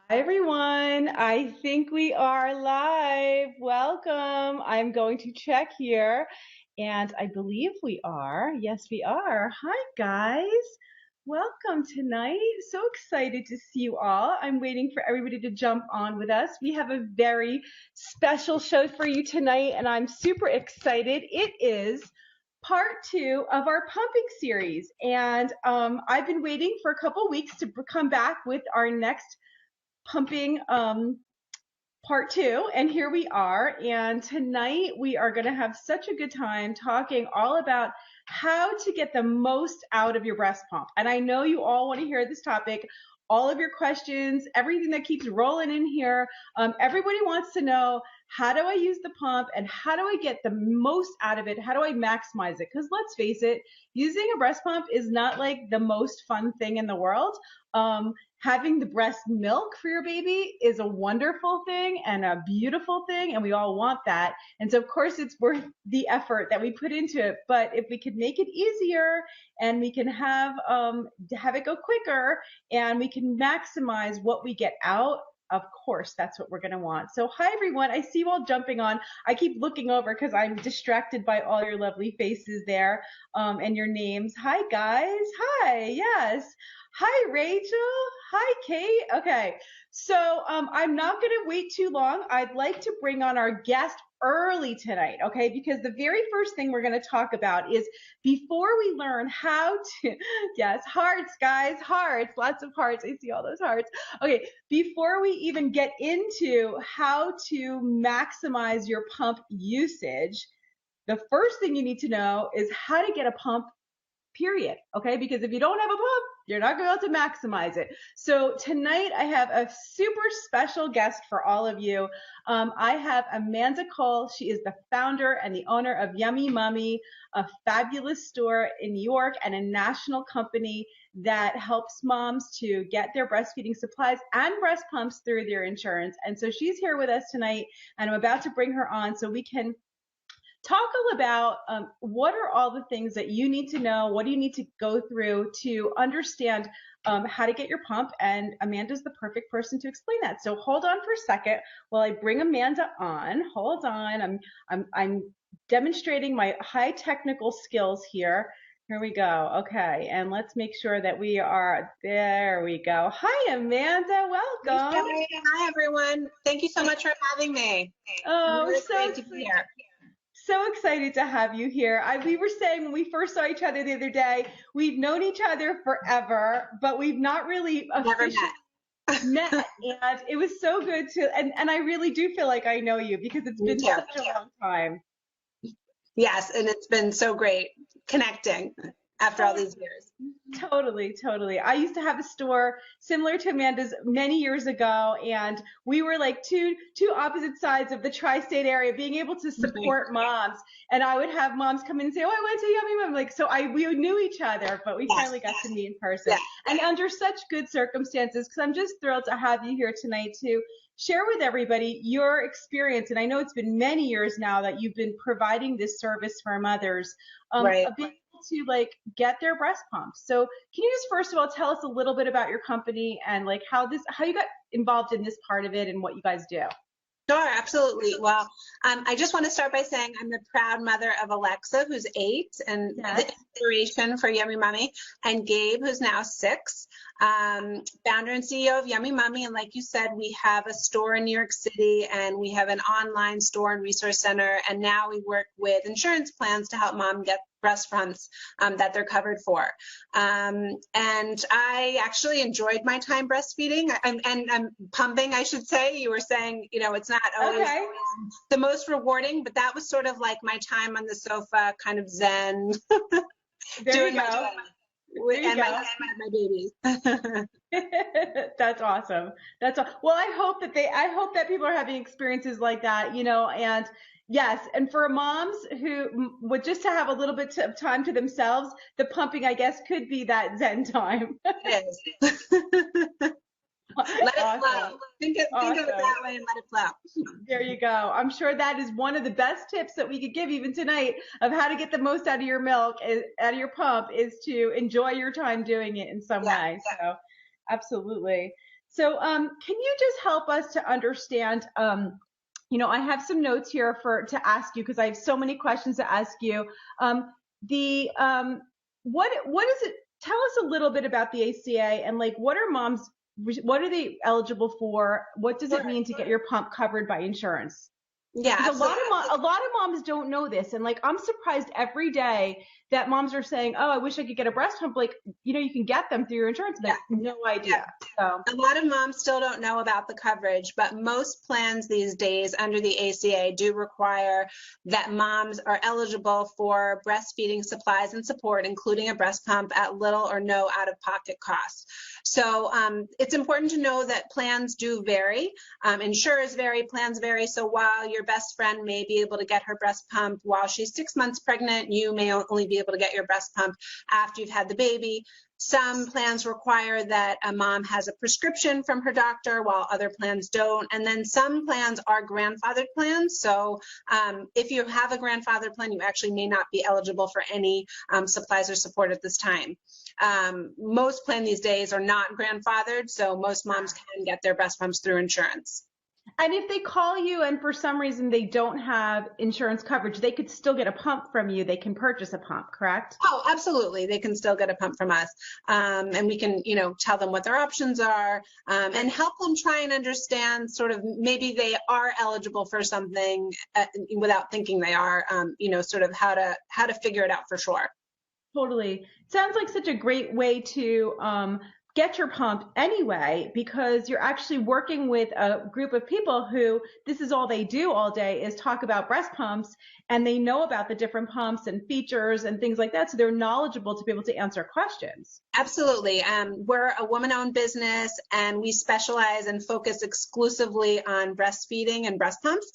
Hi, everyone. I think we are live. Welcome. I'm going to check here, and I believe we are. Yes, we are. Hi, guys. Welcome tonight. So excited to see you all. I'm waiting for everybody to jump on with us. We have a very special show for you tonight, and I'm super excited. It is part two of our pumping series, and I've been waiting for a couple weeks to come back with our next pumping part two, and here we are. And tonight we are going to have such a good time talking all about how to get the most out of your breast pump. And I know you all want to hear this topic, all of your questions, everything that keeps rolling in here. Everybody wants to know, how do I use the pump and how do I get the most out of it? How do I maximize it? Because let's face it, using a breast pump is not like the most fun thing in the world. Having the breast milk for your baby is a wonderful thing and a beautiful thing, and we all want that. And so, of course, it's worth the effort that we put into it. But if we could make it easier and we can have it go quicker and we can maximize what we get out, of course, that's what we're going to want. So hi, everyone. I see you all jumping on. I keep looking over because I'm distracted by all your lovely faces there and your names. Hi, guys. Hi. Yes. Hi, Rachel. Hi, Kate. Okay. So I'm not going to wait too long. I'd like to bring on our guest early tonight, okay? Because the very first thing we're going to talk about is, before we learn how to, yes, hearts, guys, hearts, lots of hearts. I see all those hearts. Okay, before we even get into how to maximize your pump usage, the first thing you need to know is how to get a pump, period. Okay, because if you don't have a pump, you're not going to be able to maximize it. So tonight I have a super special guest for all of you. I have Amanda Cole. She is the founder and the owner of Yummy Mummy, a fabulous store in New York and a national company that helps moms to get their breastfeeding supplies and breast pumps through their insurance. And so she's here with us tonight, and I'm about to bring her on so we can talk all about what are all the things that you need to know, what do you need to go through to understand how to get your pump, and Amanda's the perfect person to explain that. So hold on for a second while I bring Amanda on. Hold on, I'm demonstrating my high technical skills here. Here we go. Okay, and let's make sure that we are, there we go. Hi, Amanda, welcome. Hi, everyone. Thank you so much for having me. Oh, really so to be here. So excited to have you here. We were saying when we first saw each other the other day, we've known each other forever, but we've not really officially met. And it was so good to, and I really do feel like I know you because it's been such a long time. Yes, and it's been so great connecting after all these years. Totally. I used to have a store similar to Amanda's many years ago, and we were like two opposite sides of the tri-state area, being able to support moms. And I would have moms come in and say, "Oh, I went to Yummy Mum." Like, so we knew each other, but we finally got to meet in person, and under such good circumstances. Because I'm just thrilled to have you here tonight to share with everybody your experience. And I know it's been many years now that you've been providing this service for mothers. To like get their breast pumps. So can you just first of all tell us a little bit about your company and like how you got involved in this part of it and what you guys do? Sure, absolutely. Well, I just want to start by saying I'm the proud mother of Alexa, who's 8, and the inspiration for Yummy Mummy, and Gabe, who's now 6, founder and CEO of Yummy Mummy. And like you said, we have a store in New York City, and we have an online store and resource center. And now we work with insurance plans to help mom get breast pumps that they're covered for. And I actually enjoyed my time breastfeeding and pumping, I should say. You were saying, it's not always the most rewarding, but that was sort of like my time on the sofa, kind of zen, doing my job. And my babies. That's awesome. Well, I hope that people are having experiences like that, and yes, and for moms who would just to have a little bit of time to themselves, the pumping, I guess, could be that zen time. It is. Let it flow. Think of it that way and let it flow. There you go. I'm sure that is one of the best tips that we could give even tonight of how to get the most out of your milk, out of your pump, is to enjoy your time doing it in some way. So absolutely. So, can you just help us to understand, I have some notes here to ask you because I have so many questions to ask you. The what is it? Tell us a little bit about the ACA and like what are moms, what are they eligible for? What does it mean to get your pump covered by insurance? Yeah, Because absolutely. a lot of moms don't know this, and like I'm surprised every day that moms are saying, "Oh, I wish I could get a breast pump." Like, you can get them through your insurance, but no idea. So A lot of moms still don't know about the coverage, but most plans these days under the ACA do require that moms are eligible for breastfeeding supplies and support, including a breast pump at little or no out-of-pocket cost. So it's important to know that plans do vary. Insurers vary, plans vary. So while your best friend may be able to get her breast pump while she's 6 months pregnant, you may only be able to get your breast pump after you've had the baby. Some plans require that a mom has a prescription from her doctor, while other plans don't. And then some plans are grandfathered plans. So if you have a grandfathered plan, you actually may not be eligible for any supplies or support at this time. Most plans these days are not grandfathered, so most moms can get their breast pumps through insurance. And if they call you and for some reason they don't have insurance coverage, they could still get a pump from you. They can purchase a pump, correct? Oh, absolutely. They can still get a pump from us. And we can, tell them what their options are and help them try and understand sort of maybe they are eligible for something without thinking they are, sort of how to figure it out for sure. Totally. Sounds like such a great way to get your pump anyway, because you're actually working with a group of people who this is all they do all day is talk about breast pumps, and they know about the different pumps and features and things like that. So they're knowledgeable to be able to answer questions. Absolutely. We're a woman-owned business, and we specialize and focus exclusively on breastfeeding and breast pumps.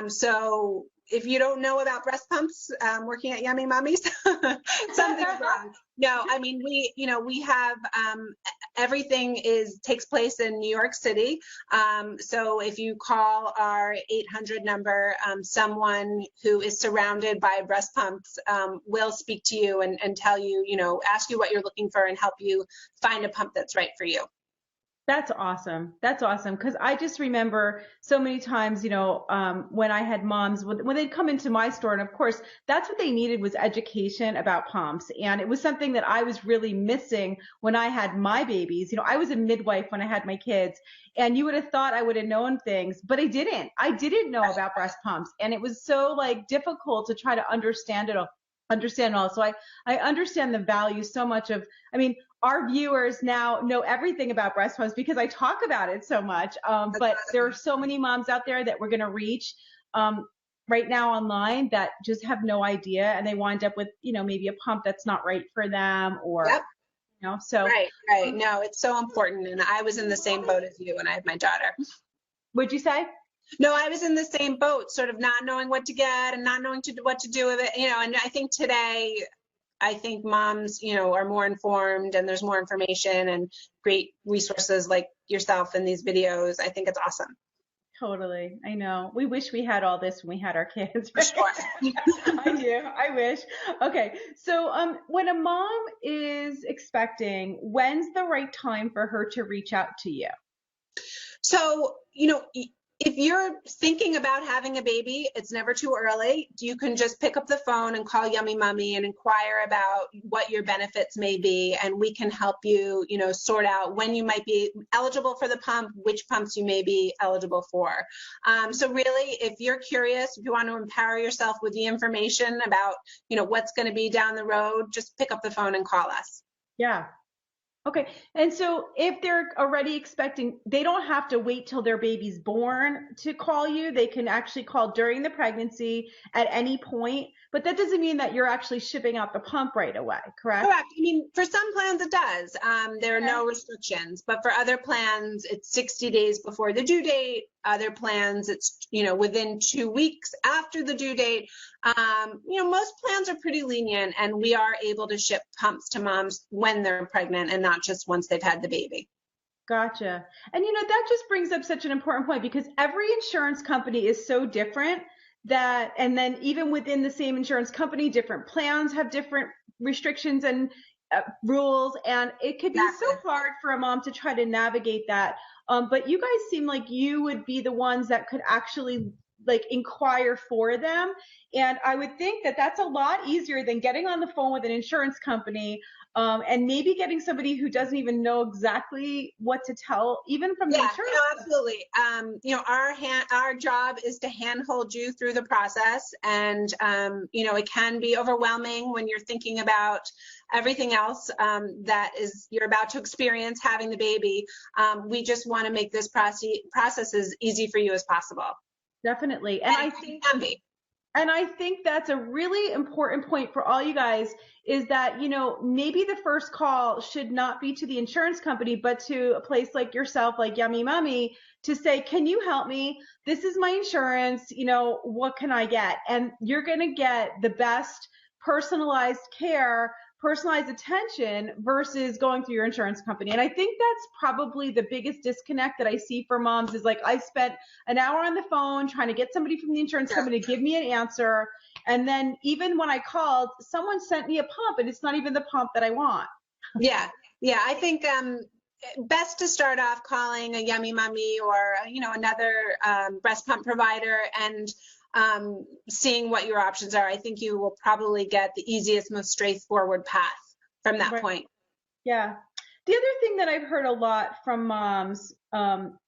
So if you don't know about breast pumps, working at Yummy Mummies, something's wrong. No, I mean, we have everything takes place in New York City. So if you call our 800 number, someone who is surrounded by breast pumps will speak to you and tell you, ask you what you're looking for and help you find a pump that's right for you. That's awesome. That's awesome. Because I just remember so many times, when I had moms, when they'd come into my store, and of course, that's what they needed was education about pumps. And it was something that I was really missing when I had my babies. I was a midwife when I had my kids, and you would have thought I would have known things, but I didn't. I didn't know about breast pumps. And it was so like difficult to try to understand it all. So I understand the value so much of, our viewers now know everything about breast pumps because I talk about it so much. But there are so many moms out there that we're going to reach right now online that just have no idea, and they wind up with, maybe a pump that's not right for them, or, so. Right. No, it's so important. And I was in the same boat as you when I had my daughter. What'd you say? No, I was in the same boat, sort of not knowing what to get and not knowing what to do with it, and I think today, moms, are more informed, and there's more information and great resources like yourself and these videos. I think it's awesome. Totally. I know. We wish we had all this when we had our kids. For sure. I do. I wish. Okay. So when a mom is expecting, when's the right time for her to reach out to you? So, if you're thinking about having a baby, it's never too early. You can just pick up the phone and call Yummy Mummy and inquire about what your benefits may be, and we can help you, sort out when you might be eligible for the pump, which pumps you may be eligible for. So really, if you're curious, if you want to empower yourself with the information about, what's going to be down the road, just pick up the phone and call us. Yeah. Okay. And so if they're already expecting, they don't have to wait till their baby's born to call you. They can actually call during the pregnancy at any point, but that doesn't mean that you're actually shipping out the pump right away, correct? Correct. For some plans it does. There are no restrictions, but for other plans, it's 60 days before the due date. Other plans, it's, within 2 weeks after the due date. Most plans are pretty lenient, and we are able to ship pumps to moms when they're pregnant and not just once they've had the baby. Gotcha. And that just brings up such an important point, because every insurance company is so different and then even within the same insurance company, different plans have different restrictions and rules, and it could be so hard for a mom to try to navigate that. But you guys seem like you would be the ones that could actually like inquire for them. And I would think that that's a lot easier than getting on the phone with an insurance company, and maybe getting somebody who doesn't even know exactly what to tell, even from the Yeah, insurance. no, absolutely. Our job is to handhold you through the process, and it can be overwhelming when you're thinking about everything else that is you're about to experience having the baby. We just want to make this process as easy for you as possible. Definitely. And it can be. And I think that's a really important point for all you guys is that, maybe the first call should not be to the insurance company, but to a place like yourself, like Yummy Mummy, to say, can you help me? This is my insurance. What can I get? And you're going to get the best personalized care, personalized attention versus going through your insurance company. And I think that's probably the biggest disconnect that I see for moms is like, I spent an hour on the phone trying to get somebody from the insurance company to give me an answer. And then even when I called, someone sent me a pump and it's not even the pump that I want. Yeah. Yeah. I think best to start off calling a Yummy Mummy or, another breast pump provider and seeing what your options are. I think you will probably get the easiest, most straightforward path from that point. Yeah. The other thing that I've heard a lot from moms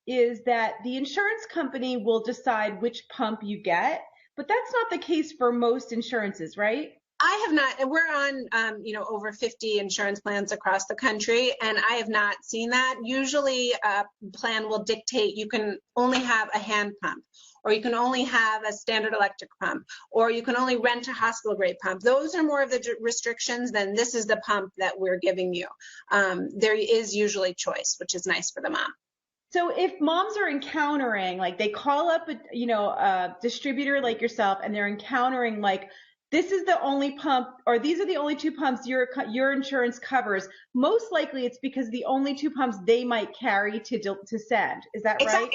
is that the insurance company will decide which pump you get, but that's not the case for most insurances, right? I have not. We're on, over 50 insurance plans across the country, and I have not seen that. Usually, a plan will dictate you can only have a hand pump, or you can only have a standard electric pump, or you can only rent a hospital grade pump. Those are more of the restrictions than this is the pump that we're giving you. There is usually choice, which is nice for the mom. So if moms are encountering, like they call up a distributor like yourself and they're encountering like, this is the only pump, or these are the only two pumps your insurance covers, most likely it's because the only two pumps they might carry to send. Is that right?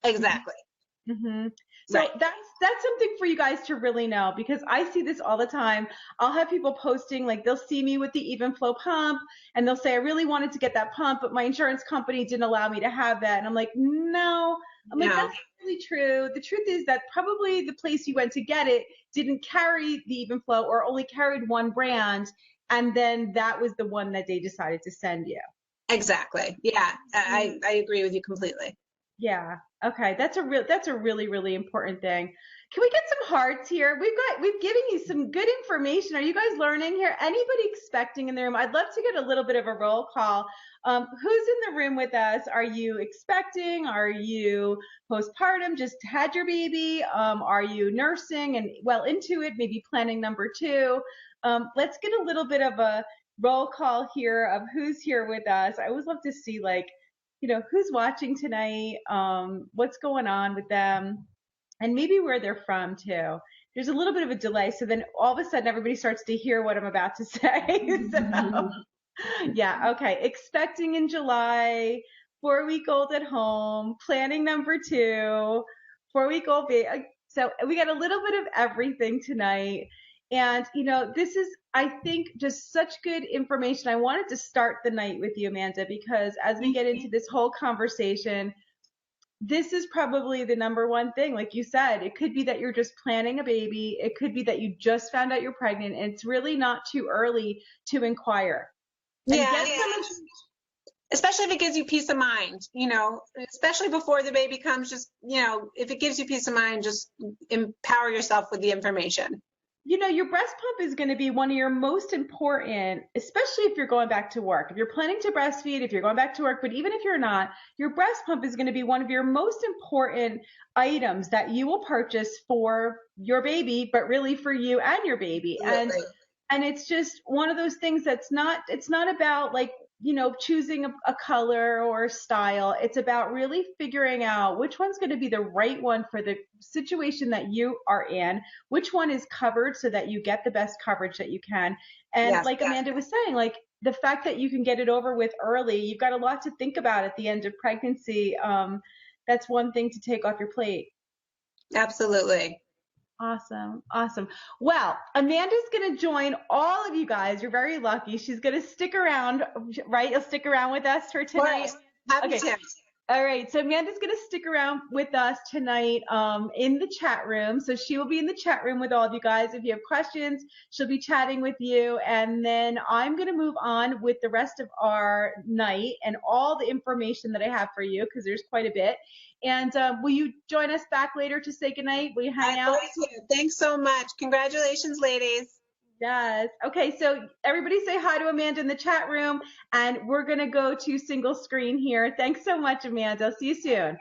Exactly. Mm-hmm. So right. That's something for you guys to really know, because I see this all the time. I'll have people posting, like they'll see me with the Evenflo pump and they'll say, I really wanted to get that pump, but my insurance company didn't allow me to have that. And I'm like, no. I'm like, that's really true. The truth is that probably the place you went to get it didn't carry the Evenflo or only carried one brand. And then that was the one that they decided to send you. Exactly. Yeah. I agree with you completely. Yeah. Okay. That's a really, really important thing. Can we get some hearts here? We've given you some good information. Are you guys learning here? Anybody expecting in the room? I'd love to get a little bit of a roll call. Who's in the room with us? Are you expecting? Are you postpartum? Just had your baby? Are you nursing and well into it? Maybe planning number two? Let's get a little bit of a roll call here of who's here with us. I always love to see who's watching tonight, what's going on with them, and maybe where they're from too. There's a little bit of a delay, so then all of a sudden everybody starts to hear what I'm about to say. So, yeah, okay. Expecting in July, 4-week-old at home, planning number two, 4-week-old baby. So we got a little bit of everything tonight. And, this is, I think, just such good information. I wanted to start the night with you, Amanda, because as we get into this whole conversation, this is probably the number one thing. Like you said, it could be that you're just planning a baby. It could be that you just found out you're pregnant, and it's really not too early to inquire. Yeah. Especially if it gives you peace of mind, especially before the baby comes, just, if it gives you peace of mind, just empower yourself with the information. Your breast pump is going to be one of your most important, especially if you're going back to work. If you're planning to breastfeed, if you're going back to work, but even if you're not, your breast pump is going to be one of your most important items that you will purchase for your baby, but really for you and your baby. Absolutely. And it's just one of those things it's not about like, choosing a color or style. It's about really figuring out which one's going to be the right one for the situation that you are in, which one is covered so that you get the best coverage that you can. And like Amanda was saying, like the fact that you can get it over with early, you've got a lot to think about at the end of pregnancy. That's one thing to take off your plate. Absolutely. Awesome. Well, Amanda's going to join all of you guys. You're very lucky. She's going to stick around, right? You'll stick around with us for tonight. Happy to. All right, so Amanda's going to stick around with us tonight in the chat room. So she will be in the chat room with all of you guys. If you have questions, she'll be chatting with you. And then I'm going to move on with the rest of our night and all the information that I have for you, because there's quite a bit. And will you join us back later to say goodnight? Will you hang out? Thanks so much. Congratulations, ladies. Yes. Okay, so everybody say hi to Amanda in the chat room, and we're going to go to single screen here. Thanks so much, Amanda. See you soon.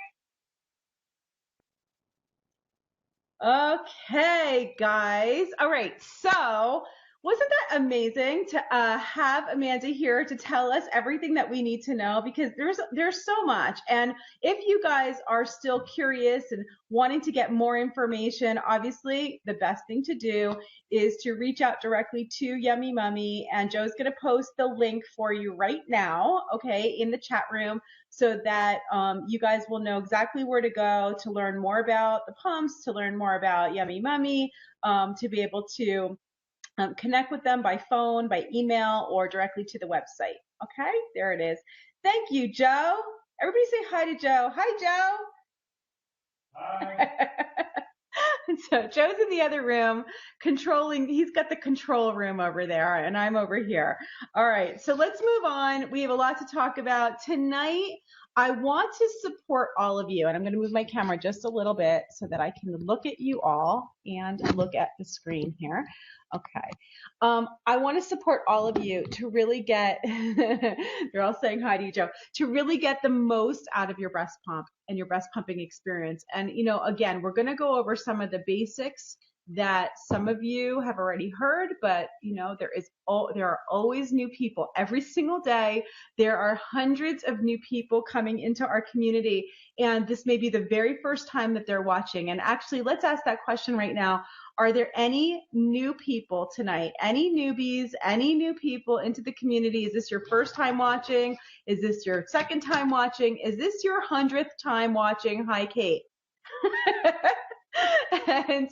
Okay, guys. All right, so wasn't that amazing to have Amanda here to tell us everything that we need to know, because there's so much. And if you guys are still curious and wanting to get more information, obviously the best thing to do is to reach out directly to Yummy Mummy, and Joe's going to post the link for you right now, okay, in the chat room, so that you guys will know exactly where to go to learn more about the pumps, to learn more about Yummy Mummy, to be able to connect with them by phone, by email, or directly to the website. Okay, there it is. Thank you, Joe. Everybody say hi to Joe. Hi, Joe. Hi. So Joe's in the other room controlling, he's got the control room over there, and I'm over here. All right, so let's move on. We have a lot to talk about tonight. I want to support all of you, and I'm going to move my camera just a little bit so that I can look at you all and look at the screen here. Okay. I want to support all of you to really get, they're all saying hi to you, Joe, to really get the most out of your breast pump and your breast pumping experience. And, you know, again, we're going to go over some of the basics that some of you have already heard, but you know, there are always new people every single day. There are hundreds of new people coming into our community, and this may be the very first time that they're watching. And actually, let's ask that question right now. Are there any new people tonight? Any newbies, any new people into the community? Is this your first time watching? Is this your second time watching? Is this your 100th time watching? Hi, Kate. And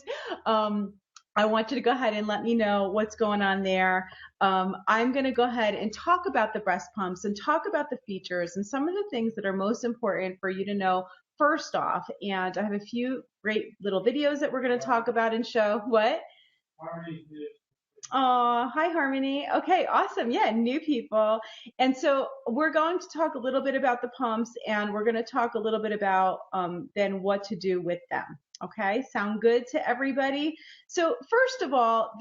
I want you to go ahead and let me know what's going on there. I'm going to go ahead and talk about the breast pumps and talk about the features and some of the things that are most important for you to know first off. And I have a few great little videos that we're going to talk about and show. What? Oh, hi, Harmony. Okay, awesome. Yeah, new people. And so we're going to talk a little bit about the pumps, and we're going to talk a little bit about then what to do with them. Okay, sound good to everybody? So first of all,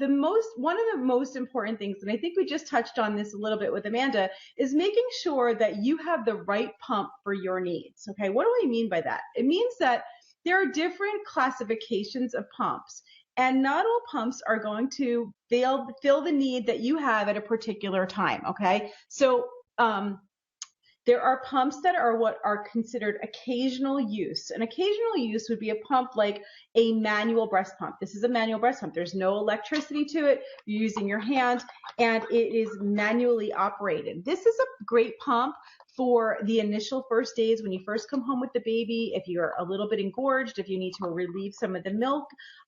one of the most important things, and I think we just touched on this a little bit with Amanda, is making sure that you have the right pump for your needs. Okay, what do I mean by that? It means that there are different classifications of pumps, and not all pumps are going to fill the need that you have at a particular time. Okay, so there are pumps that are what are considered occasional use. An occasional use would be a pump like a manual breast pump. This is a manual breast pump. There's no electricity to it. You're using your hand, and it is manually operated. This is a great pump for the initial first days when you first come home with the baby, if you're a little bit engorged, if you need to relieve some of the milk.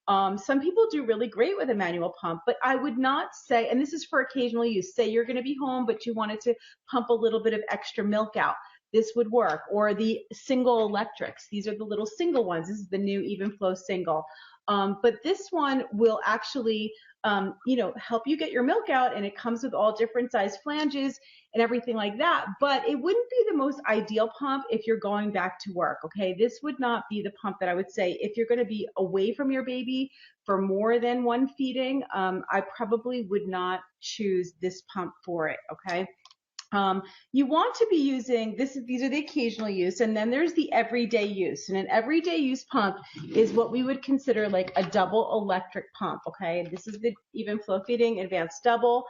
Some people do really great with a manual pump, but I would not say, and this is for occasional use, say you're going to be home, but you wanted to pump a little bit of extra milk out. This would work. Or the single electrics. These are the little single ones. This is the new Evenflo single. But this one will actually, help you get your milk out, and it comes with all different size flanges and everything like that. But it wouldn't be the most ideal pump if you're going back to work, okay? This would not be the pump that I would say if you're going to be away from your baby for more than one feeding. I probably would not choose this pump for it, okay? You want to be using these are the occasional use, and then there's the everyday use. And an everyday use pump is what we would consider like a double electric pump. Okay, this is the Evenflo Feeding Advanced Double.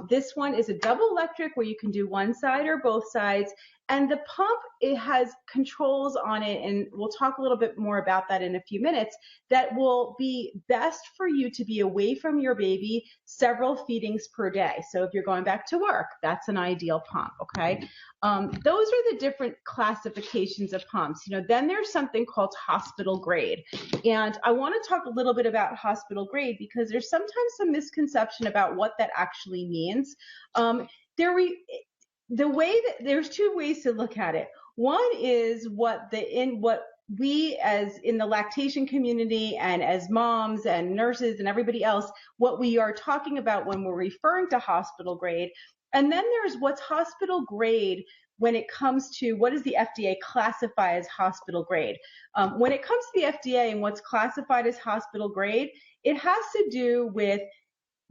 This one is a double electric where you can do one side or both sides. And the pump, it has controls on it, and we'll talk a little bit more about that in a few minutes, that will be best for you to be away from your baby several feedings per day. So if you're going back to work, that's an ideal pump, okay? Those are the different classifications of pumps. Then there's something called hospital grade. And I want to talk a little bit about hospital grade because there's sometimes some misconception about what that actually means. There's two ways to look at it. One is what we as in the lactation community and as moms and nurses and everybody else, what we are talking about when we're referring to hospital grade. And then there's what's hospital grade when it comes to what does the FDA classify as hospital grade. When it comes to the FDA and what's classified as hospital grade, it has to do with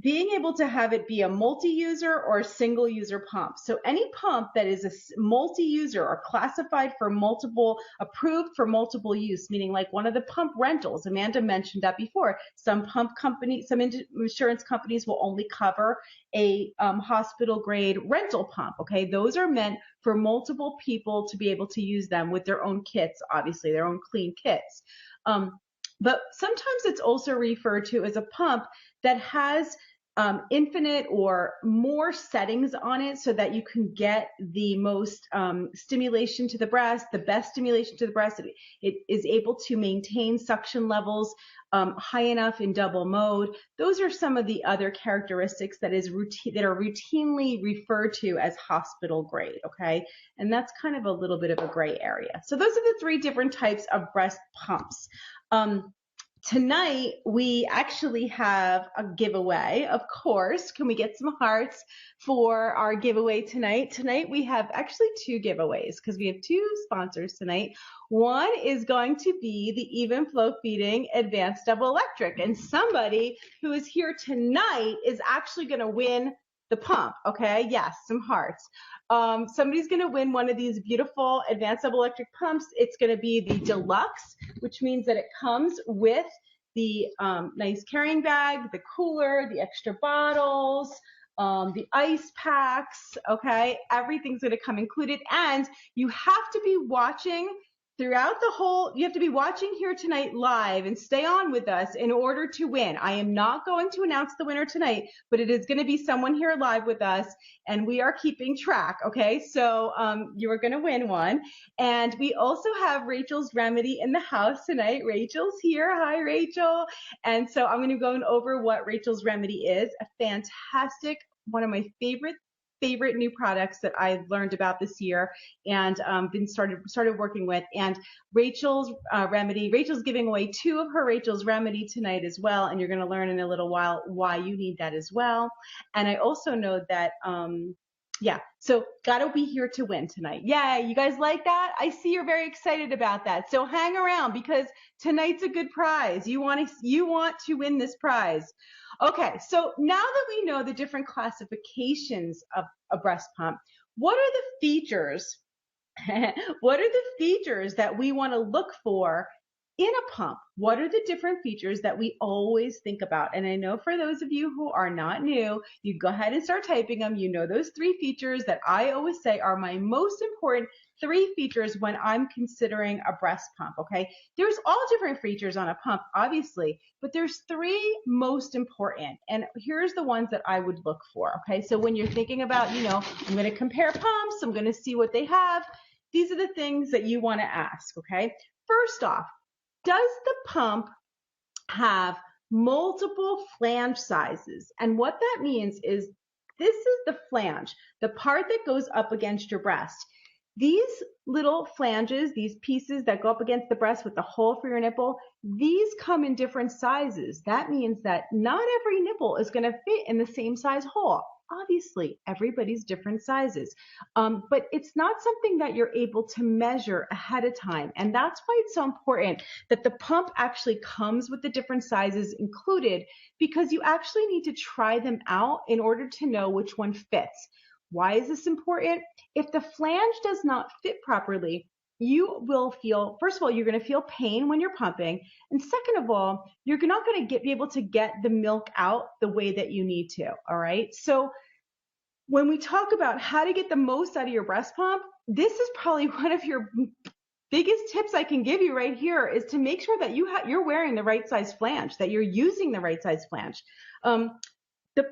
being able to have it be a multi-user or a single-user pump. So any pump that is a multi-user or classified for multiple, approved for multiple use, meaning like one of the pump rentals, Amanda mentioned that before. Some pump companies, some insurance companies will only cover a hospital-grade rental pump, okay? Those are meant for multiple people to be able to use them with their own kits, obviously, their own clean kits. But sometimes it's also referred to as a pump that has infinite or more settings on it so that you can get the most stimulation to the breast, the best stimulation to the breast. It is able to maintain suction levels high enough in double mode. Those are some of the other characteristics that are routinely referred to as hospital grade, okay? And that's kind of a little bit of a gray area. So those are the three different types of breast pumps. Tonight, we actually have a giveaway, of course. Can we get some hearts for our giveaway tonight? Tonight, we have actually two giveaways because we have two sponsors tonight. One is going to be the Evenflo Feeding Advanced Double Electric, and somebody who is here tonight is actually going to win the pump, okay? Yes, some hearts. Somebody's going to win one of these beautiful advanced double electric pumps. It's going to be the deluxe, which means that it comes with the nice carrying bag, the cooler, the extra bottles, the ice packs, okay? Everything's going to come included, and you have to be watching throughout the whole, you have to be watching here tonight live and stay on with us in order to win. I am not going to announce the winner tonight, but it is going to be someone here live with us, and we are keeping track, okay? So you are going to win one. And we also have Rachel's Remedy in the house tonight. Rachel's here. Hi, Rachel. And so I'm going to go over what Rachel's Remedy is. A fantastic, one of my favorite new products that I've learned about this year and started working with. And Rachel's Remedy, Rachel's giving away two of her Rachel's Remedy tonight as well, and you're going to learn in a little while why you need that as well. And I also know that yeah, so gotta be here to win tonight. Yeah, you guys like that? I see you're very excited about that. So hang around because tonight's a good prize. You want to win this prize. Okay, so now that we know the different classifications of a breast pump, what are the features? What are the features that we want to look for in a pump? What are the different features that we always think about? And I know for those of you who are not new, you go ahead and start typing them. You know those three features that I always say are my most important three features when I'm considering a breast pump, okay? There's all different features on a pump, obviously, but there's three most important. And here's the ones that I would look for, okay? So when you're thinking about, I'm going to compare pumps, I'm going to see what they have. These are the things that you want to ask, okay? First off, does the pump have multiple flange sizes? And what that means is this is the flange, the part that goes up against your breast. These little flanges, these pieces that go up against the breast with the hole for your nipple, these come in different sizes. That means that not every nipple is going to fit in the same size hole. Obviously, everybody's different sizes, but it's not something that you're able to measure ahead of time. And that's why it's so important that the pump actually comes with the different sizes included, because you actually need to try them out in order to know which one fits. Why is this important? If the flange does not fit properly, you will feel, first of all, you're going to feel pain when you're pumping. And second of all, you're not going to be able to get the milk out the way that you need to. All right. So when we talk about how to get the most out of your breast pump, this is probably one of your biggest tips I can give you right here is to make sure that you're wearing the right size flange, that you're using the right size flange. And there's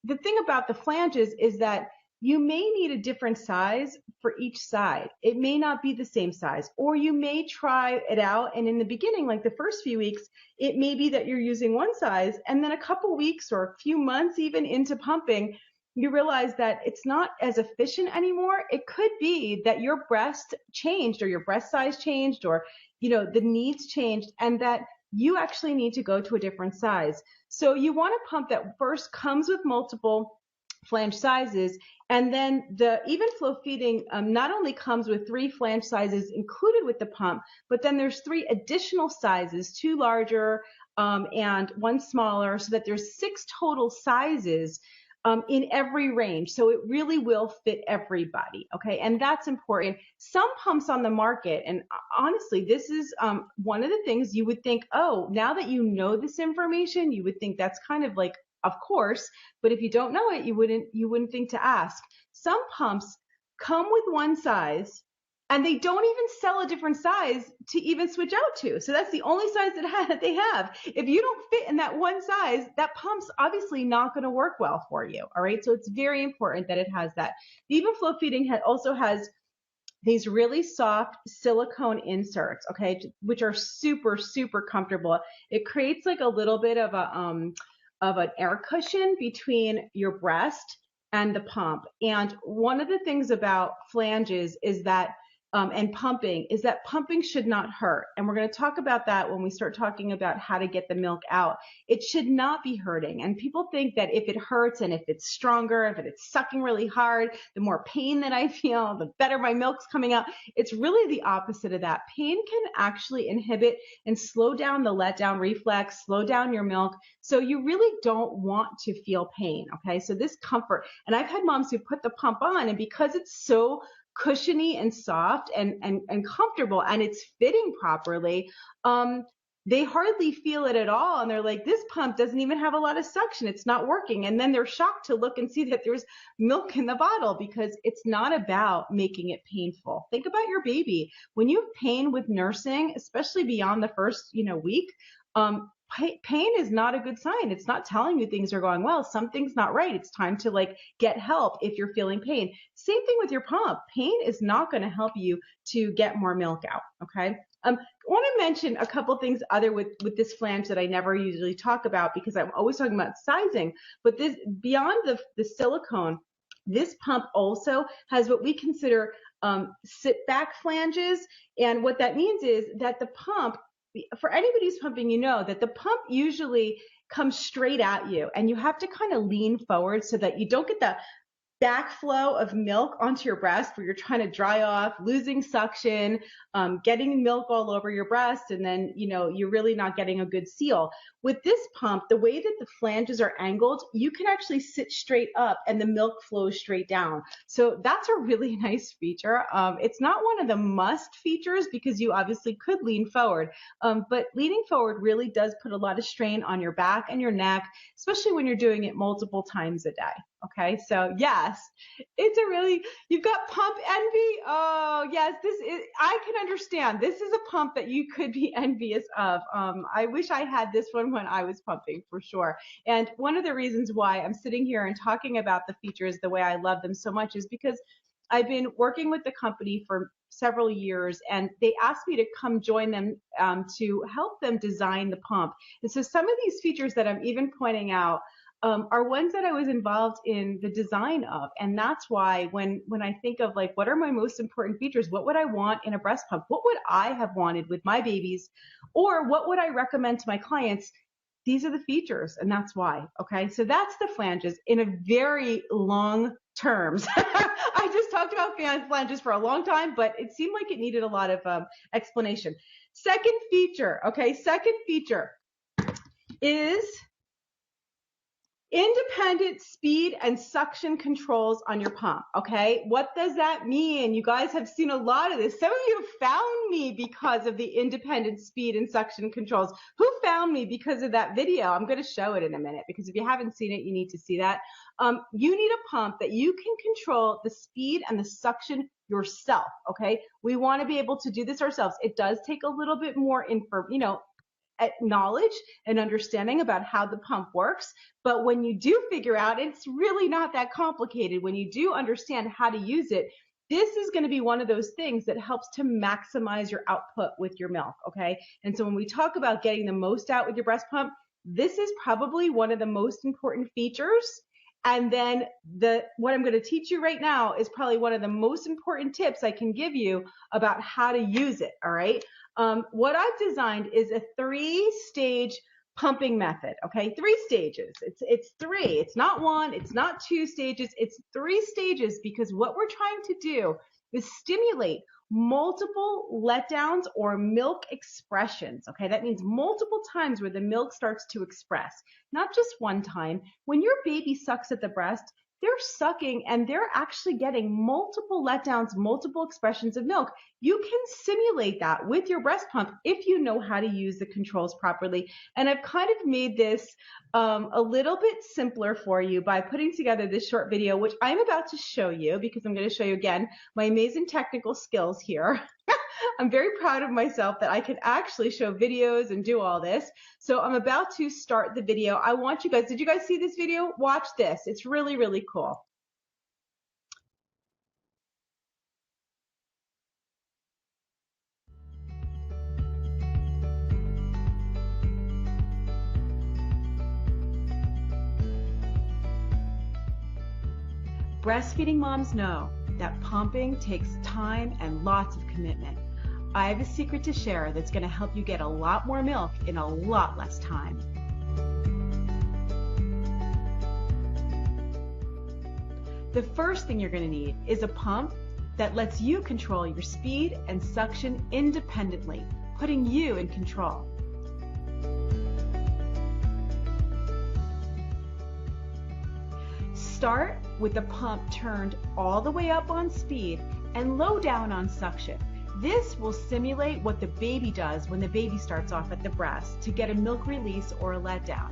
the thing about the flanges is that you may need a different size for each side. It may not be the same size, or you may try it out. And in the beginning, like the first few weeks, it may be that you're using one size, and then a couple weeks or a few months even into pumping, you realize that it's not as efficient anymore. It could be that your breast changed, or your breast size changed, or, the needs changed, and that you actually need to go to a different size. So you want a pump that first comes with multiple flange sizes, and then the Evenflo Feeding not only comes with 3 flange sizes included with the pump, but then there's 3 additional sizes, 2 larger and 1 smaller, so that there's 6 total sizes in every range. So it really will fit everybody. Okay. And that's important. Some pumps on the market, and honestly, this is one of the things you would think, oh, now that you know this information, you would think that's kind of like, of course, but if you don't know it, you wouldn't think to ask. Some pumps come with one size, and they don't even sell a different size to even switch out to. So that's the only size that they have. If you don't fit in that one size, that pump's obviously not going to work well for you. All right. So it's very important that it has that. The Evenflo Feeding also has these really soft silicone inserts, okay, which are super, super comfortable. It creates like a little bit of an air cushion between your breast and the pump. And one of the things about flanges is that and pumping is that pumping should not hurt. And we're going to talk about that when we start talking about how to get the milk out. It should not be hurting. And people think that if it hurts and if it's stronger, if it's sucking really hard, the more pain that I feel, the better my milk's coming out. It's really the opposite of that. Pain can actually inhibit and slow down the letdown reflex, slow down your milk. So you really don't want to feel pain. Okay. So this comfort, and I've had moms who put the pump on, and because it's so cushiony and soft and comfortable, and it's fitting properly, they hardly feel it at all. And they're like, this pump doesn't even have a lot of suction. It's not working. And then they're shocked to look and see that there's milk in the bottle, because it's not about making it painful. Think about your baby. When you have pain with nursing, especially beyond the first, week, pain is not a good sign. It's not telling you things are going well. Something's not right. It's time to get help if you're feeling pain. Same thing with your pump. Pain is not going to help you to get more milk out. Okay. I want to mention a couple things other with this flange that I never usually talk about, because I'm always talking about sizing. But this, beyond the silicone, this pump also has what we consider sit back flanges. And what that means is that the pump, for anybody who's pumping, that the pump usually comes straight at you, and you have to kind of lean forward so that you don't get the backflow of milk onto your breast where you're trying to dry off, losing suction, getting milk all over your breast, and then, you're really not getting a good seal. With this pump, the way that the flanges are angled, you can actually sit straight up and the milk flows straight down. So that's a really nice feature. It's not one of the must features, because you obviously could lean forward, but leaning forward really does put a lot of strain on your back and your neck, especially when you're doing it multiple times a day. Okay, so yes, you've got pump envy. Oh yes, I can understand. This is a pump that you could be envious of. I wish I had this one when I was pumping, for sure. And one of the reasons why I'm sitting here and talking about the features the way I love them so much is because I've been working with the company for several years, and they asked me to come join them to help them design the pump. And so some of these features that I'm even pointing out are ones that I was involved in the design of. And that's why when I think of what are my most important features, what would I want in a breast pump? What would I have wanted with my babies? Or what would I recommend to my clients? These are the features, and that's why. Okay, so that's the flanges in a very long terms. I just talked about flanges for a long time, but it seemed like it needed a lot of explanation. Second feature is independent speed and suction controls on your pump. Okay, what does that mean? You guys have seen a lot of this. Some of you have found me because of the independent speed and suction controls. Who found me because of that video? I'm going to show it in a minute, because if you haven't seen it, you need to see that. You need a pump that you can control the speed and the suction yourself. Okay, we want to be able to do this ourselves. It does take a little bit more knowledge and understanding about how the pump works. But when you do figure out, it's really not that complicated. When you do understand how to use it, this is going to be one of those things that helps to maximize your output with your milk. Okay. And so when we talk about getting the most out with your breast pump, this is probably one of the most important features. And then what I'm going to teach you right now is probably one of the most important tips I can give you about how to use it, all right? What I've designed is a 3-stage pumping method, okay? 3 stages. It's 3. It's not 1, it's not 2 stages, it's 3 stages, because what we're trying to do is stimulate multiple letdowns or milk expressions, okay? That means multiple times where the milk starts to express, not just one time. When your baby sucks at the breast, they're sucking and they're actually getting multiple letdowns, multiple expressions of milk. You can simulate that with your breast pump if you know how to use the controls properly. And I've kind of made this a little bit simpler for you by putting together this short video, which I'm about to show you, because I'm going to show you again my amazing technical skills here. I'm very proud of myself that I can actually show videos and do all this. So I'm about to start the video. I want you guys, did you guys see this video? Watch this. It's really, really cool. Breastfeeding moms know that pumping takes time and lots of commitment. I have a secret to share that's going to help you get a lot more milk in a lot less time. The first thing you're going to need is a pump that lets you control your speed and suction independently, putting you in control. Start with the pump turned all the way up on speed and low down on suction. This will simulate what the baby does when the baby starts off at the breast to get a milk release or a letdown.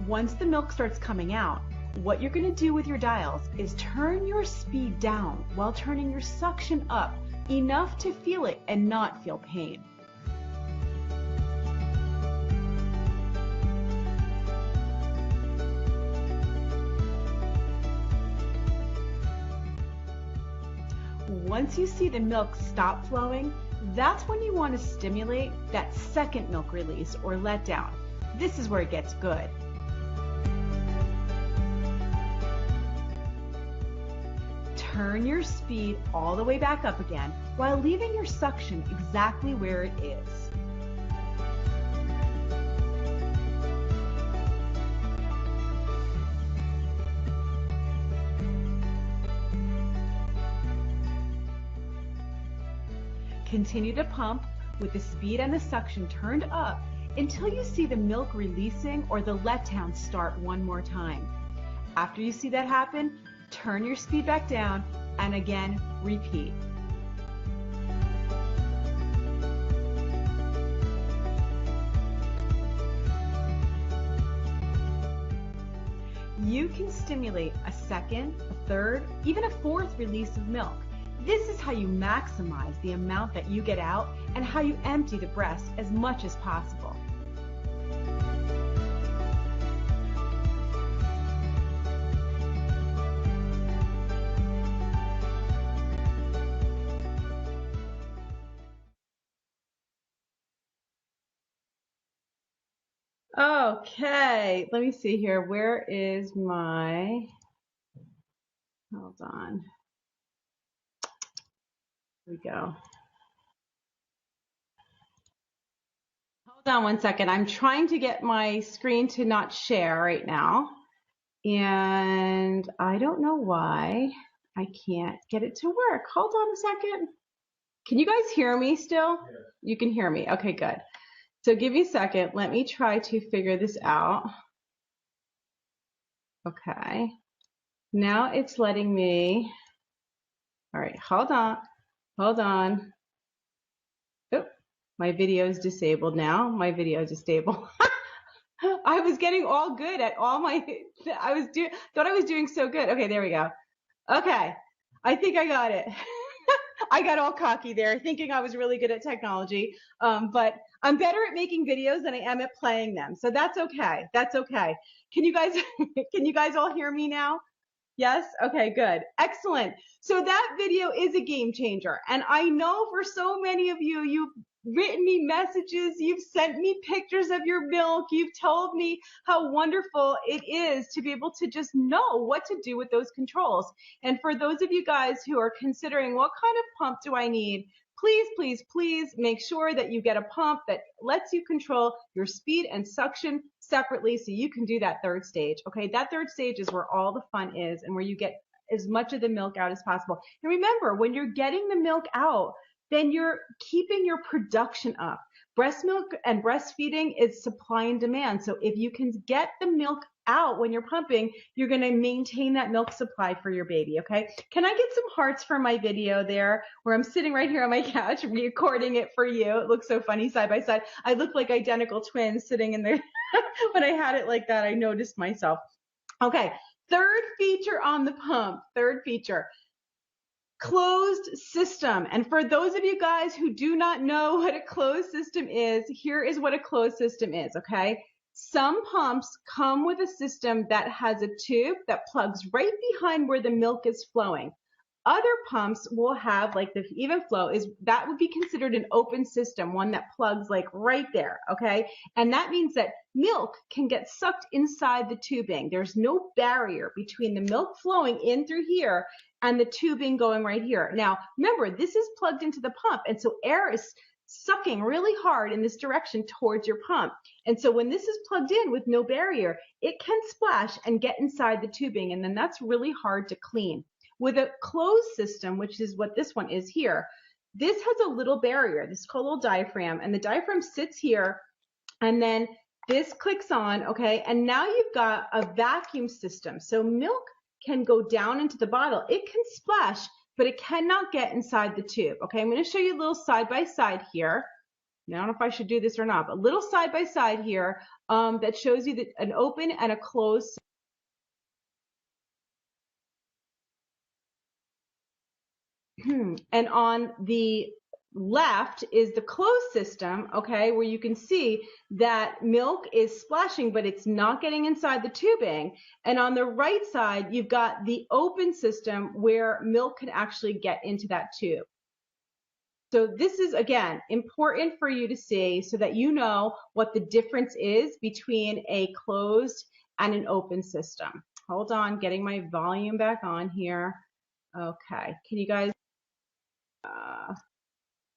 Once the milk starts coming out, what you're going to do with your dials is turn your speed down while turning your suction up enough to feel it and not feel pain. Once you see the milk stop flowing, that's when you want to stimulate that second milk release or letdown. This is where it gets good. Turn your speed all the way back up again while leaving your suction exactly where it is. Continue to pump with the speed and the suction turned up until you see the milk releasing or the letdown start one more time. After you see that happen, turn your speed back down and again repeat. You can stimulate a second, a third, even a fourth release of milk. This is how you maximize the amount that you get out and how you empty the breast as much as possible. Okay, let me see here. Where is my, hold on. Here we go. Hold on one second. I'm trying to get my screen to not share right now. And I don't know why I can't get it to work. Hold on a second. Can you guys hear me still? Yes. You can hear me. Okay, good. So give me a second. Let me try to figure this out. Okay. Now it's letting me. All right, hold on. Hold on. Oh, my video is disabled now. My video is disabled. I was getting all good at all my, thought I was doing so good. Okay, there we go. Okay, I think I got it. I got all cocky there, thinking I was really good at technology, but I'm better at making videos than I am at playing them. So that's okay. That's okay. Can you guys all hear me now? Yes? Okay, good. Excellent. So that video is a game changer. And I know for so many of you, you've written me messages, you've sent me pictures of your milk, you've told me how wonderful it is to be able to just know what to do with those controls. And for those of you guys who are considering what kind of pump do I need, please, please, please make sure that you get a pump that lets you control your speed and suction separately so you can do that third stage. Okay, that third stage is where all the fun is and where you get as much of the milk out as possible. And remember, when you're getting the milk out, then you're keeping your production up. Breast milk and breastfeeding is supply and demand. So if you can get the milk out when you're pumping, you're going to maintain that milk supply for your baby. Okay. Can I get some hearts for my video there where I'm sitting right here on my couch recording it for you? It looks so funny side by side. I look like identical twins sitting in there. When I had it like that, I noticed myself. Okay. Third feature on the pump, third feature. Closed system. And for those of you guys who do not know what a closed system is, here is what a closed system is, okay? Some pumps come with a system that has a tube that plugs right behind where the milk is flowing. Other pumps will have, like the Evenflo, that would be considered an open system, one that plugs like right there, okay? And that means that milk can get sucked inside the tubing. There's no barrier between the milk flowing in through here and the tubing going right here. Now, remember, this is plugged into the pump, and so air is sucking really hard in this direction towards your pump. And so when this is plugged in with no barrier, it can splash and get inside the tubing, and then that's really hard to clean. With a closed system, which is what this one is here, this has a little barrier. This is called a little diaphragm, and the diaphragm sits here, and then this clicks on, okay, and now you've got a vacuum system. So milk can go down into the bottle. It can splash, but it cannot get inside the tube, okay? I'm going to show you a little side-by-side here. I don't know if I should do this or not, but a little side-by-side here that shows you an open and a closed. And on the left is the closed system, okay, where you can see that milk is splashing, but it's not getting inside the tubing. And on the right side, you've got the open system where milk can actually get into that tube. So this is, again, important for you to see so that you know what the difference is between a closed and an open system. Hold on, getting my volume back on here. Okay, can you guys?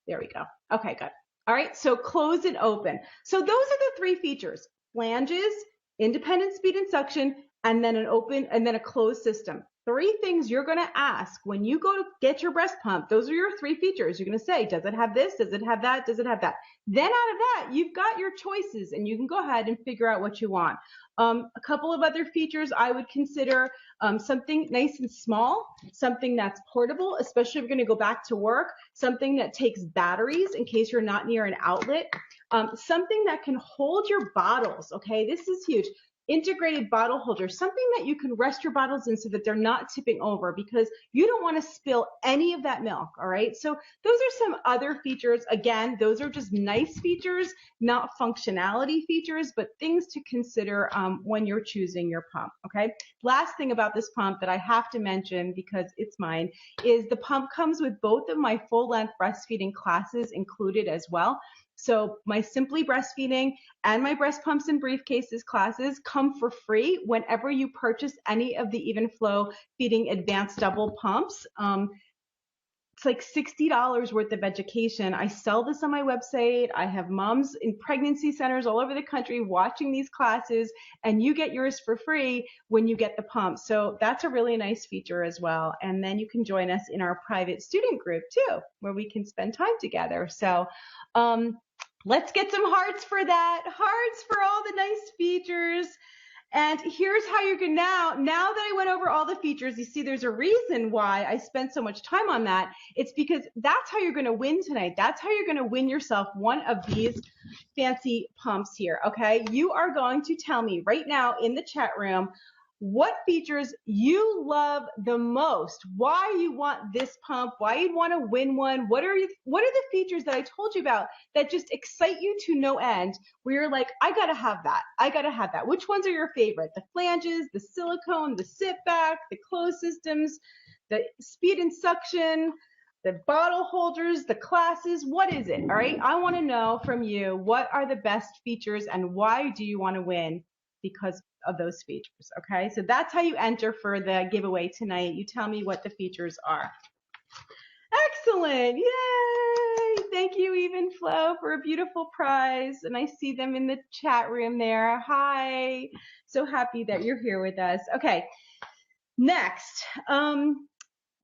There we go. Okay, good. All right, so closed and open. So those are the three features: flanges, independent speed and suction, and then an open and then a closed system. Three things you're going to ask when you go to get your breast pump. Those are your three features. You're going to say, does it have this? Does it have that? Does it have that? Then out of that, you've got your choices, and you can go ahead and figure out what you want. A couple of other features I would consider something nice and small, something that's portable, especially if you're going to go back to work, something that takes batteries in case you're not near an outlet, something that can hold your bottles, okay? This is huge. Integrated bottle holder, something that you can rest your bottles in so that they're not tipping over, because you don't want to spill any of that milk, all right? So those are some other features. Again, those are just nice features, not functionality features, but things to consider when you're choosing your pump, okay? Last thing about this pump that I have to mention, because it's mine, is the pump comes with both of my full-length breastfeeding classes included as well. So my Simply Breastfeeding and my Breast Pumps and Briefcases classes come for free whenever you purchase any of the Evenflo Feeding Advanced Double Pumps. It's like $60 worth of education. I sell this on my website. I have moms in pregnancy centers all over the country watching these classes, and you get yours for free when you get the pump. So that's a really nice feature as well. And then you can join us in our private student group too, where we can spend time together. So let's get some hearts for that. Hearts for all the nice features. And here's how you're going to, now that I went over all the features, you see there's a reason why I spent so much time on that. It's because that's how you're going to win tonight. That's how you're going to win yourself one of these fancy pumps here, okay? You are going to tell me right now in the chat room what features you love the most, why you want this pump, why you want to win one. What are the features that I told you about that just excite you to no end, where you're like, I gotta have that. I gotta have that. Which ones are your favorite? The flanges, the silicone, the sit back, the closed systems, the speed and suction, the bottle holders, the classes. What is it? All right. I want to know from you, what are the best features and why do you want to win because of those features? Okay. So that's how you enter for the giveaway tonight. You tell me what the features are. Excellent. Yay. Thank you, Evenflo, for a beautiful prize. And I see them in the chat room there. Hi. So happy that you're here with us. Okay. Next,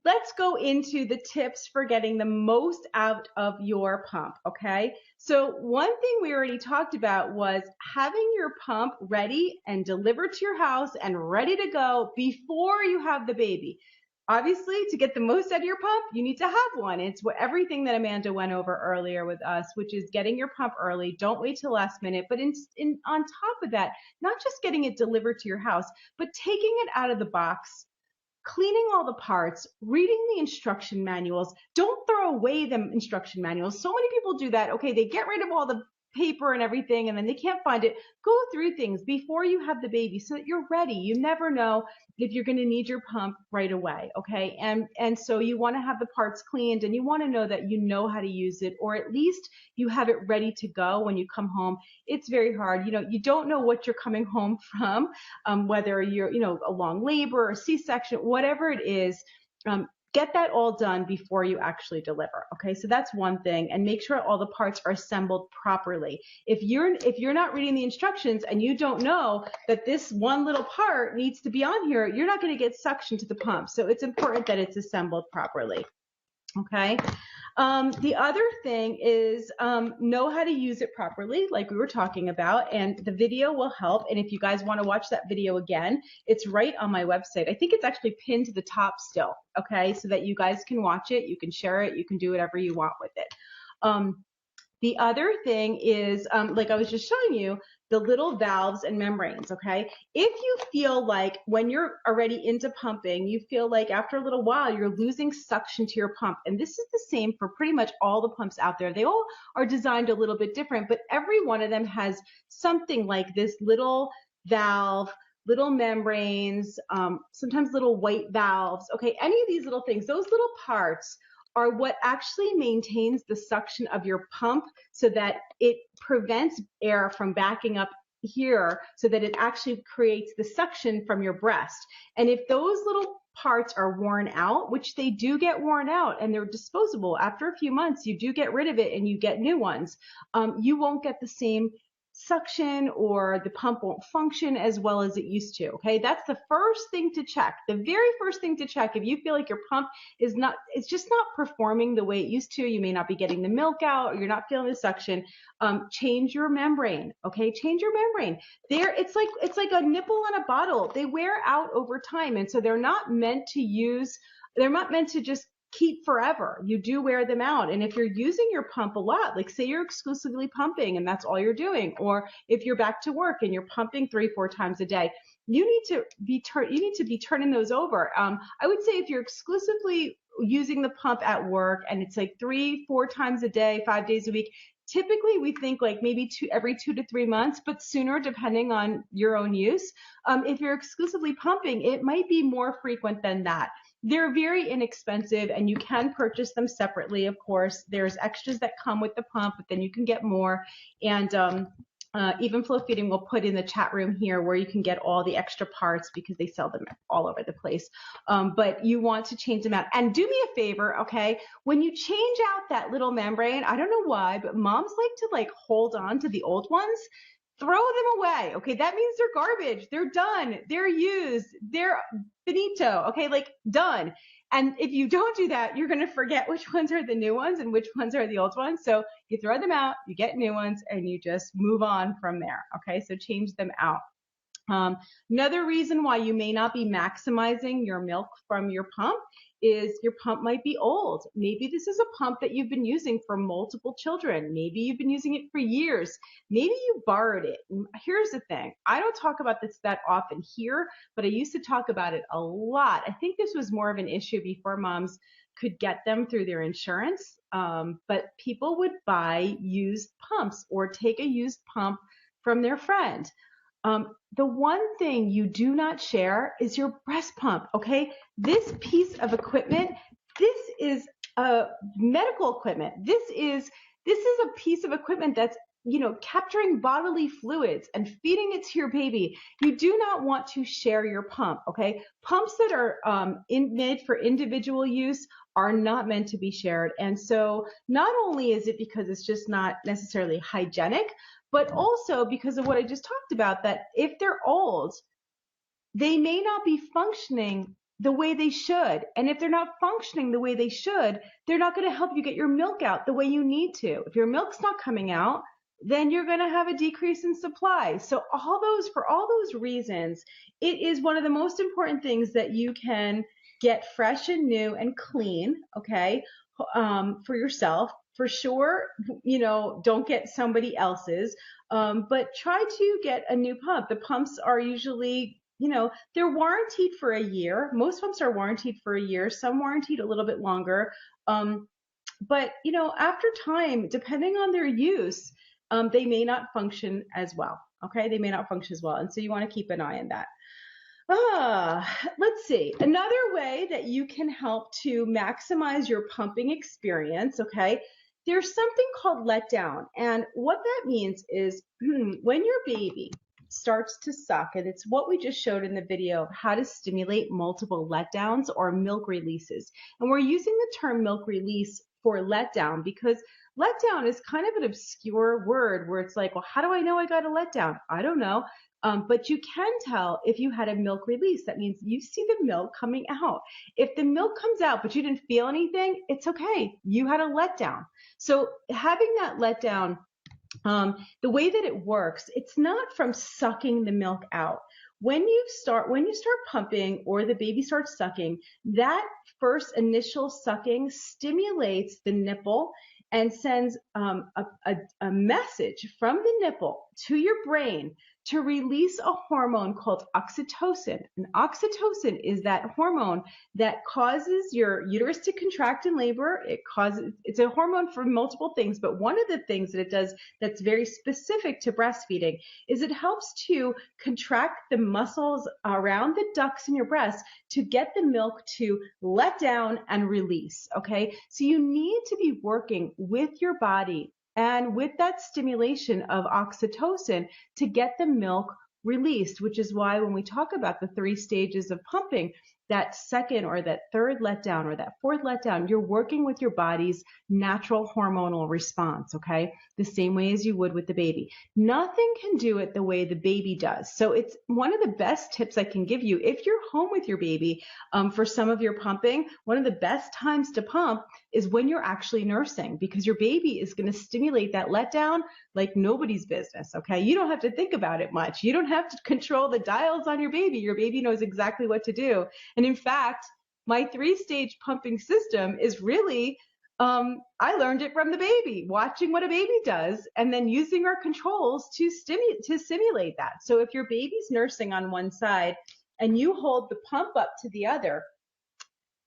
let's go into the tips for getting the most out of your pump, okay? So one thing we already talked about was having your pump ready and delivered to your house and ready to go before you have the baby. Obviously, to get the most out of your pump, you need to have one. It's what everything that Amanda went over earlier with us, which is getting your pump early. Don't wait till last minute. But on top of that, not just getting it delivered to your house, but taking it out of the box, cleaning all the parts, reading the instruction manuals. Don't throw away the instruction manuals. So many people do that. Okay, they get rid of all the paper and everything, and then they can't find it. Go through things before you have the baby so that you're ready. You never know if you're going to need your pump right away, okay? And so you want to have the parts cleaned, and you want to know that you know how to use it, or at least you have it ready to go when you come home. It's very hard. You don't know what you're coming home from, whether you're, a long labor or C-section, whatever it is. Get that all done before you actually deliver. Okay, so that's one thing, and make sure all the parts are assembled properly. If you're not reading the instructions and you don't know that this one little part needs to be on here, you're not going to get suction to the pump. So it's important that it's assembled properly. Okay. The other thing is know how to use it properly, like we were talking about, and the video will help. And if you guys want to watch that video again, it's right on my website. I think it's actually pinned to the top still, okay, so that you guys can watch it, you can share it, you can do whatever you want with it. The other thing is, like I was just showing you, the little valves and membranes, okay? If you feel like when you're already into pumping, you feel like after a little while you're losing suction to your pump, and this is the same for pretty much all the pumps out there. They all are designed a little bit different, but every one of them has something like this little valve, little membranes, sometimes little white valves, okay? Any of these little things, those little parts are what actually maintains the suction of your pump so that it prevents air from backing up here so that it actually creates the suction from your breast. And if those little parts are worn out, which they do get worn out and they're disposable, after a few months you do get rid of it and you get new ones, you won't get the same suction, or the pump won't function as well as it used to. Okay, that's the first thing to check. The very first thing to check, if you feel like your pump it's just not performing the way it used to, you may not be getting the milk out, or you're not feeling the suction, change your membrane. Okay, change your membrane. It's like a nipple on a bottle. They wear out over time, and so they're not meant to just keep forever. You do wear them out. And if you're using your pump a lot, like say you're exclusively pumping and that's all you're doing, or if you're back to work and you're pumping 3-4 times a day, you need to be turning those over. I would say if you're exclusively using the pump at work and it's like 3-4 times a day, 5 days a week, typically we think like maybe every 2 to 3 months, but sooner depending on your own use. If you're exclusively pumping, it might be more frequent than that. They're very inexpensive and you can purchase them separately, of course. There's extras that come with the pump, but then you can get more. And Evenflo Feeding will put in the chat room here where you can get all the extra parts because they sell them all over the place. But you want to change them out. And do me a favor, okay? When you change out that little membrane, I don't know why, but moms like to hold on to the old ones. Throw them away, okay? That means they're garbage. They're done. They're used. They're finito, okay? Done. And if you don't do that, you're going to forget which ones are the new ones and which ones are the old ones. So you throw them out, you get new ones, and you just move on from there, okay? So change them out. Another reason why you may not be maximizing your milk from your pump is your pump might be old. Maybe this is a pump that you've been using for multiple children. Maybe you've been using it for years. Maybe you borrowed it. Here's the thing. I don't talk about this that often here, but I used to talk about it a lot. I think this was more of an issue before moms could get them through their insurance. But people would buy used pumps or take a used pump from their friend. The one thing you do not share is your breast pump, okay? This piece of equipment, this is medical equipment. This is a piece of equipment that's, capturing bodily fluids and feeding it to your baby. You do not want to share your pump, okay? Pumps that are made for individual use are not meant to be shared. And so not only is it because it's just not necessarily hygienic, but also because of what I just talked about, that if they're old, they may not be functioning the way they should. And if they're not functioning the way they should, they're not going to help you get your milk out the way you need to. If your milk's not coming out, then you're going to have a decrease in supply. So for all those reasons, it is one of the most important things that you can get fresh and new and clean, okay, for yourself. For sure, don't get somebody else's, but try to get a new pump. The pumps are usually, they're warranted for a year. Most pumps are warranted for a year, some warranted a little bit longer. But, after time, depending on their use, they may not function as well. Okay, they may not function as well. And so you want to keep an eye on that. Let's see. Another way that you can help to maximize your pumping experience, okay, there's something called letdown. And what that means is when your baby starts to suck, and it's what we just showed in the video of how to stimulate multiple letdowns or milk releases. And we're using the term milk release for letdown because letdown is kind of an obscure word where it's like, well, how do I know I got a letdown? I don't know. But you can tell if you had a milk release. That means you see the milk coming out. If the milk comes out, but you didn't feel anything, it's okay. You had a letdown. So having that letdown, the way that it works, it's not from sucking the milk out. When you start pumping or the baby starts sucking, that first initial sucking stimulates the nipple and sends a message from the nipple to your brain to release a hormone called oxytocin. And oxytocin is that hormone that causes your uterus to contract in labor. It's a hormone for multiple things, but one of the things that it does that's very specific to breastfeeding is it helps to contract the muscles around the ducts in your breast to get the milk to let down and release, okay? So you need to be working with your body and with that stimulation of oxytocin to get the milk released, which is why when we talk about the 3 stages of pumping, that second or that third letdown or that fourth letdown, you're working with your body's natural hormonal response, okay? The same way as you would with the baby. Nothing can do it the way the baby does. So it's one of the best tips I can give you. If you're home with your baby for some of your pumping, one of the best times to pump is when you're actually nursing because your baby is going to stimulate that letdown like nobody's business, okay? You don't have to think about it much. You don't have to control the dials on your baby. Your baby knows exactly what to do. And in fact, my 3-stage pumping system is really, I learned it from the baby, watching what a baby does and then using our controls to simulate that. So if your baby's nursing on one side and you hold the pump up to the other,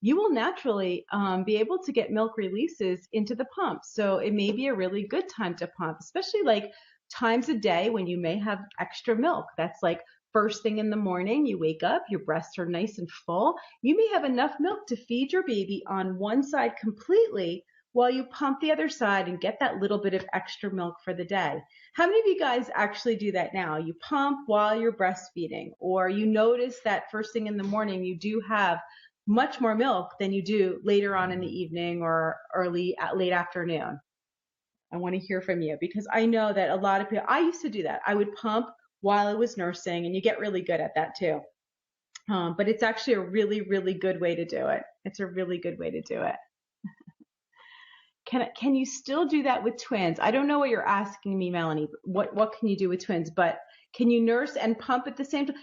you will naturally be able to get milk releases into the pump. So it may be a really good time to pump, especially like times a day when you may have extra milk. That's like first thing in the morning, you wake up, your breasts are nice and full. You may have enough milk to feed your baby on one side completely while you pump the other side and get that little bit of extra milk for the day. How many of you guys actually do that now? You pump while you're breastfeeding, or you notice that first thing in the morning you do have much more milk than you do later on in the evening or late afternoon. I want to hear from you because I know that a lot of people, I used to do that. I would pump while I was nursing, and you get really good at that too. But it's actually a really, really good way to do it. It's a really good way to do it. Can you still do that with twins? I don't know what you're asking me, Melanie. What can you do with twins? But Can you nurse and pump at the same time?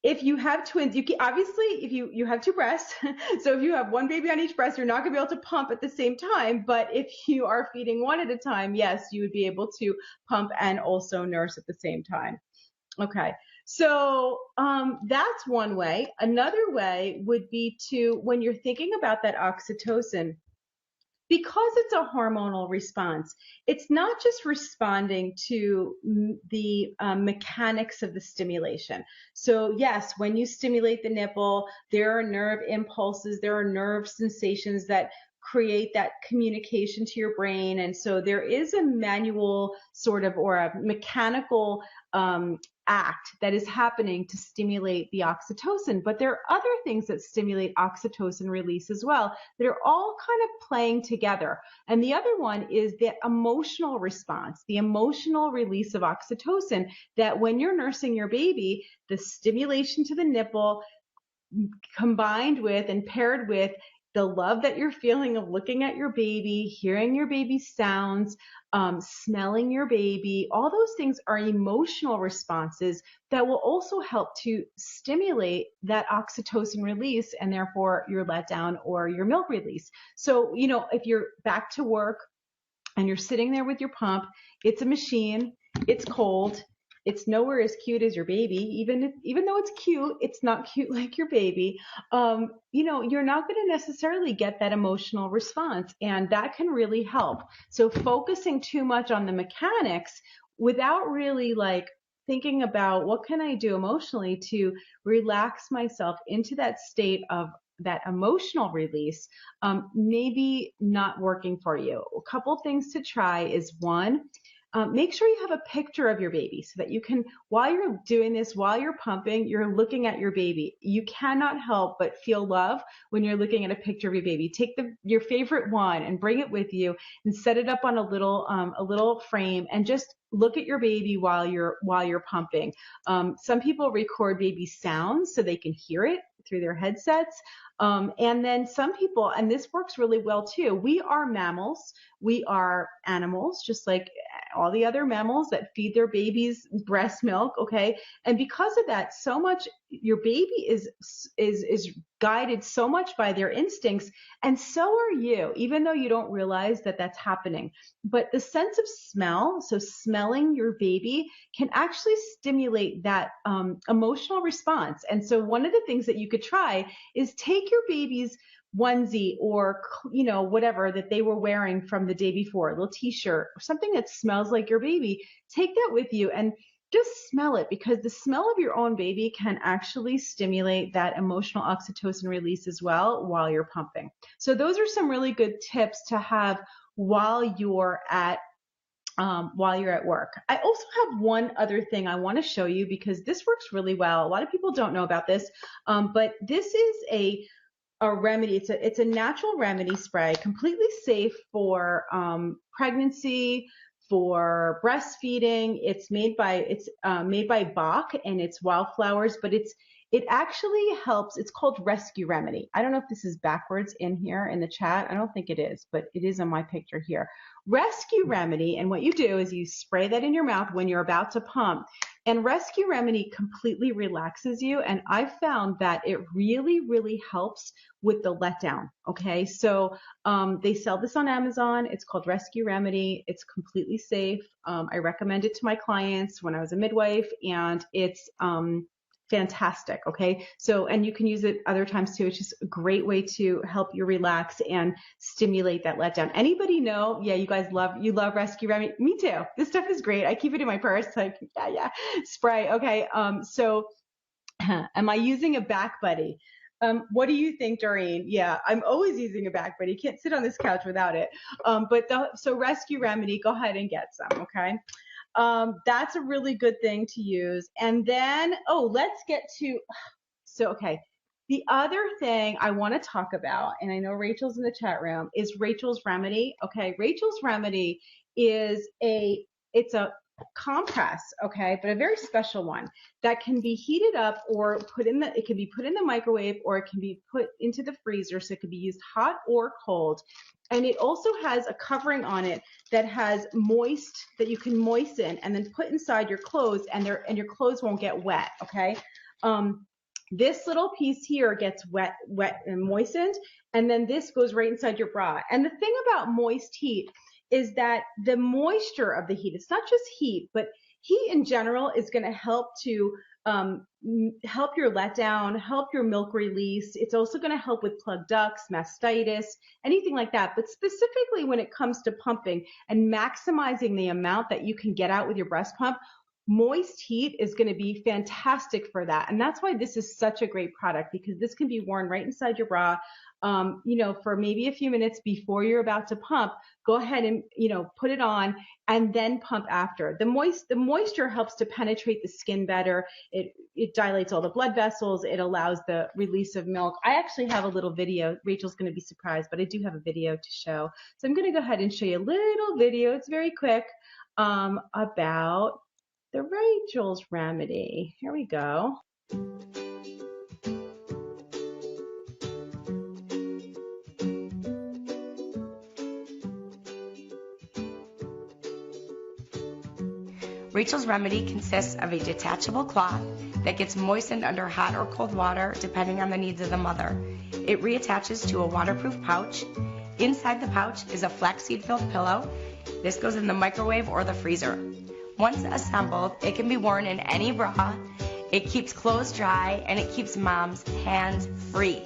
If you have twins, you can obviously, if you have two breasts, so if you have one baby on each breast, you're not going to be able to pump at the same time. But if you are feeding one at a time, yes, you would be able to pump and also nurse at the same time. Okay, so that's one way. Another way would be to, when you're thinking about that oxytocin, because it's a hormonal response, it's not just responding to the mechanics of the stimulation. So yes, when you stimulate the nipple, there are nerve impulses, there are nerve sensations that create that communication to your brain. And so there is a manual sort of, or a mechanical act that is happening to stimulate the oxytocin. But there are other things that stimulate oxytocin release as well that are all kind of playing together. And the other one is the emotional response, the emotional release of oxytocin, that when you're nursing your baby, the stimulation to the nipple combined with and paired with the love that you're feeling of looking at your baby, hearing your baby's sounds, smelling your baby, all those things are emotional responses that will also help to stimulate that oxytocin release and therefore your letdown or your milk release. So, you know, if you're back to work and you're sitting there with your pump, it's a machine, it's cold, it's nowhere as cute as your baby. Even though it's cute, it's not cute like your baby. You know, you're not going to necessarily get that emotional response, and that can really help. So focusing too much on the mechanics without really like thinking about what can I do emotionally to relax myself into that state of that emotional release, maybe not working for you. A couple things to try is one, make sure you have a picture of your baby so that you can, while you're doing this, while you're pumping, you're looking at your baby. You cannot help but feel love when you're looking at a picture of your baby. Take your favorite one and bring it with you and set it up on a little frame and just look at your baby while you're pumping. Some people record baby sounds so they can hear it through their headsets. And then some people, and this works really well too, we are mammals, we are animals, just like all the other mammals that feed their babies breast milk, okay? And because of that, so much, your baby is guided so much by their instincts, and so are you, even though you don't realize that that's happening. But the sense of smell, so smelling your baby, can actually stimulate that emotional response. And so one of the things that you could try is take your baby's onesie or, you know, whatever that they were wearing from the day before, a little t-shirt or something that smells like your baby, take that with you and just smell it, because the smell of your own baby can actually stimulate that emotional oxytocin release as well while you're pumping. So those are some really good tips to have while you're at work. I also have one other thing I want to show you because this works really well. A lot of people don't know about this, but this is a remedy. It's a natural remedy spray, completely safe for pregnancy, for breastfeeding. It's made by Bach, and it's wildflowers, but it actually helps. It's called Rescue Remedy. I don't know if this is backwards in here in the chat. I don't think it is, but it is on my picture here. Rescue Remedy, and what you do is you spray that in your mouth when you're about to pump. And Rescue Remedy completely relaxes you. And I've found that it really, really helps with the letdown. Okay. So, they sell this on Amazon. It's called Rescue Remedy. It's completely safe. I recommend it to my clients when I was a midwife, and it's, fantastic. Okay. So, and you can use it other times too. It's just a great way to help you relax and stimulate that letdown. Anybody know? Yeah, you guys love Rescue Remedy. Me too. This stuff is great. I keep it in my purse. Like, yeah. Spray. Okay. So am I using a back buddy? What do you think, Doreen? Yeah, I'm always using a back buddy. Can't sit on this couch without it. So Rescue Remedy, go ahead and get some. Okay. That's a really good thing to use. And then, let's get to, okay. The other thing I want to talk about, and I know Rachel's in the chat room, is Rachel's Remedy. Okay. Rachel's Remedy is it's a compress, okay, but a very special one that can be heated up or it can be put in the microwave, or it can be put into the freezer, so it can be used hot or cold. And it also has a covering on it that has that you can moisten and then put inside your clothes, and your clothes won't get wet, okay? This little piece here gets wet and moistened, and then this goes right inside your bra. And the thing about moist heat is that the moisture of the heat, it's not just heat, but heat in general is going to help to help your letdown, help your milk release. It's also going to help with plugged ducts, mastitis, anything like that. But specifically when it comes to pumping and maximizing the amount that you can get out with your breast pump, moist heat is going to be fantastic for that. And that's why this is such a great product, because this can be worn right inside your bra, for maybe a few minutes before you're about to pump. Go ahead and, put it on and then pump after. The moisture helps to penetrate the skin better. It dilates all the blood vessels. It allows the release of milk. I actually have a little video. Rachel's going to be surprised, but I do have a video to show. So I'm going to go ahead and show you a little video. It's very quick, about the Rachel's Remedy. Here we go. Rachel's Remedy consists of a detachable cloth that gets moistened under hot or cold water depending on the needs of the mother. It reattaches to a waterproof pouch. Inside the pouch is a flaxseed-filled pillow. This goes in the microwave or the freezer. Once assembled, it can be worn in any bra. It keeps clothes dry, and it keeps mom's hands free.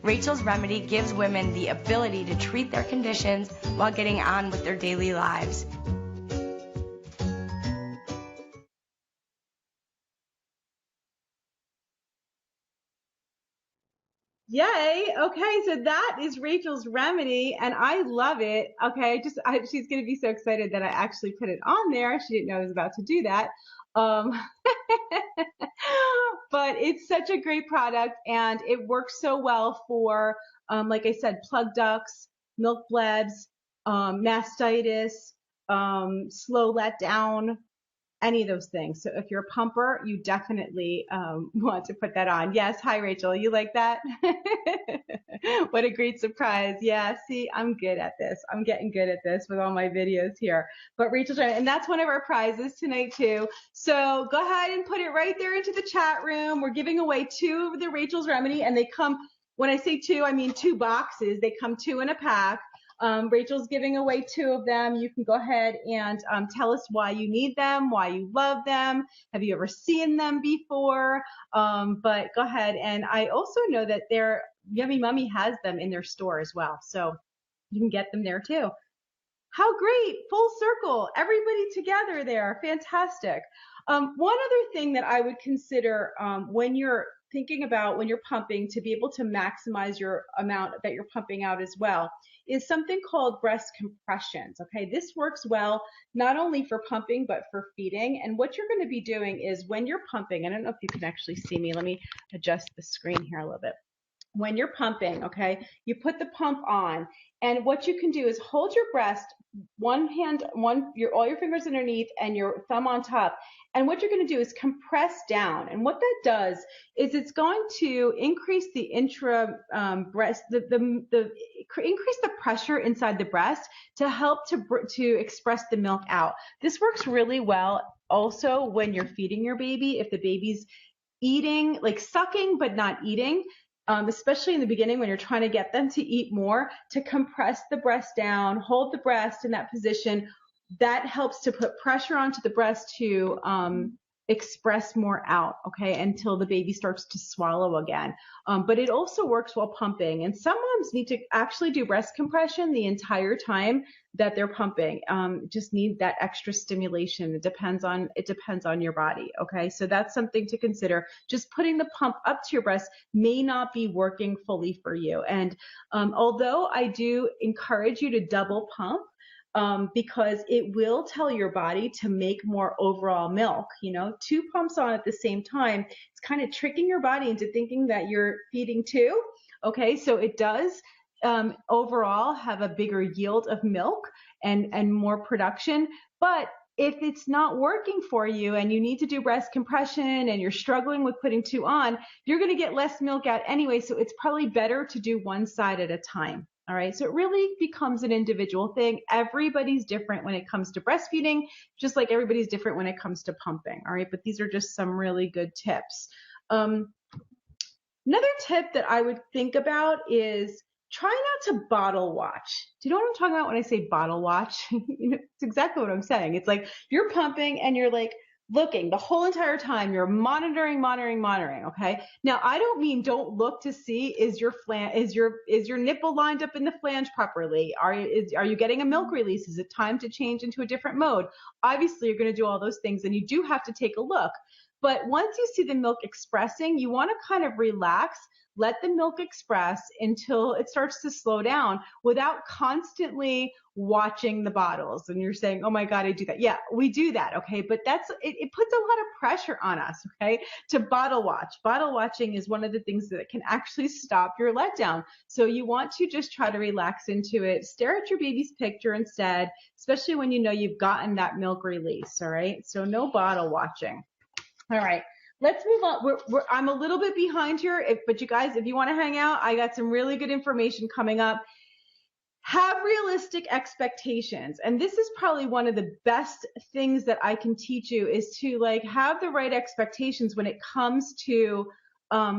Rachel's Remedy gives women the ability to treat their conditions while getting on with their daily lives. Yay. Okay. So that is Rachel's Remedy, and I love it. Okay. She's going to be so excited that I actually put it on there. She didn't know I was about to do that. But it's such a great product, and it works so well for, like I said, plug ducts, milk blebs, mastitis, slow letdown, any of those things. So if you're a pumper, you definitely want to put that on. Yes. Hi, Rachel. You like that? What a great surprise. Yeah. See, I'm good at this. I'm getting good at this with all my videos here. But Rachel's, and that's one of our prizes tonight too. So go ahead and put it right there into the chat room. We're giving away 2 of the Rachel's Remedy, and they come, when I say 2, I mean 2 boxes. They come 2 in a pack. Rachel's giving away 2 of them. You can go ahead and tell us why you need them, why you love them. Have you ever seen them before? But go ahead. And I also know that Yummy Mummy has them in their store as well. So you can get them there too. How great. Full circle. Everybody together there. Fantastic. One other thing that I would consider when you're thinking about when you're pumping to be able to maximize your amount that you're pumping out as well is something called breast compressions. Okay, this works well not only for pumping but for feeding. And what you're going to be doing is when you're pumping, I don't know if you can actually see me. Let me adjust the screen here a little bit. When you're pumping, okay, you put the pump on, and what you can do is hold your breast, one hand, all your fingers underneath and your thumb on top. And what you're going to do is compress down. And what that does is it's going to increase the breast, increase the pressure inside the breast to help to express the milk out. This works really well also when you're feeding your baby. If the baby's eating, like sucking but not eating, especially in the beginning when you're trying to get them to eat more, to compress the breast down, hold the breast in that position. That helps to put pressure onto the breast to express more out, okay, until the baby starts to swallow again. But it also works while pumping. And some moms need to actually do breast compression the entire time that they're pumping. Just need that extra stimulation. It depends on your body, okay? So that's something to consider. Just putting the pump up to your breast may not be working fully for you. And although I do encourage you to double pump, because it will tell your body to make more overall milk. 2 pumps on at the same time, it's kind of tricking your body into thinking that you're feeding 2. Okay, so it does overall have a bigger yield of milk and more production, but if it's not working for you and you need to do breast compression and you're struggling with putting 2 on, you're going to get less milk out anyway. So it's probably better to do one side at a time. All right. So it really becomes an individual thing. Everybody's different when it comes to breastfeeding, just like everybody's different when it comes to pumping. All right. But these are just some really good tips. Another tip that I would think about is try not to bottle watch. Do you know what I'm talking about when I say bottle watch? It's exactly what I'm saying. It's like you're pumping and you're like looking the whole entire time. You're monitoring. Okay. Now I don't mean don't look to see is your nipple lined up in the flange properly? Are you getting a milk release? Is it time to change into a different mode? Obviously, you're going to do all those things, and you do have to take a look. But once you see the milk expressing, you want to kind of relax, let the milk express until it starts to slow down without constantly watching the bottles. And you're saying, oh my God, I do that. Yeah, we do that. Okay. But it puts a lot of pressure on us. Okay. To bottle watch. Bottle watching is one of the things that can actually stop your letdown. So you want to just try to relax into it. Stare at your baby's picture instead, especially when you know you've gotten that milk release. All right. So no bottle watching. All right, let's move on. I'm a little bit behind here, but you guys, if you want to hang out, I got some really good information coming up. Have realistic expectations. And this is probably one of the best things that I can teach you is to like have the right expectations when it comes to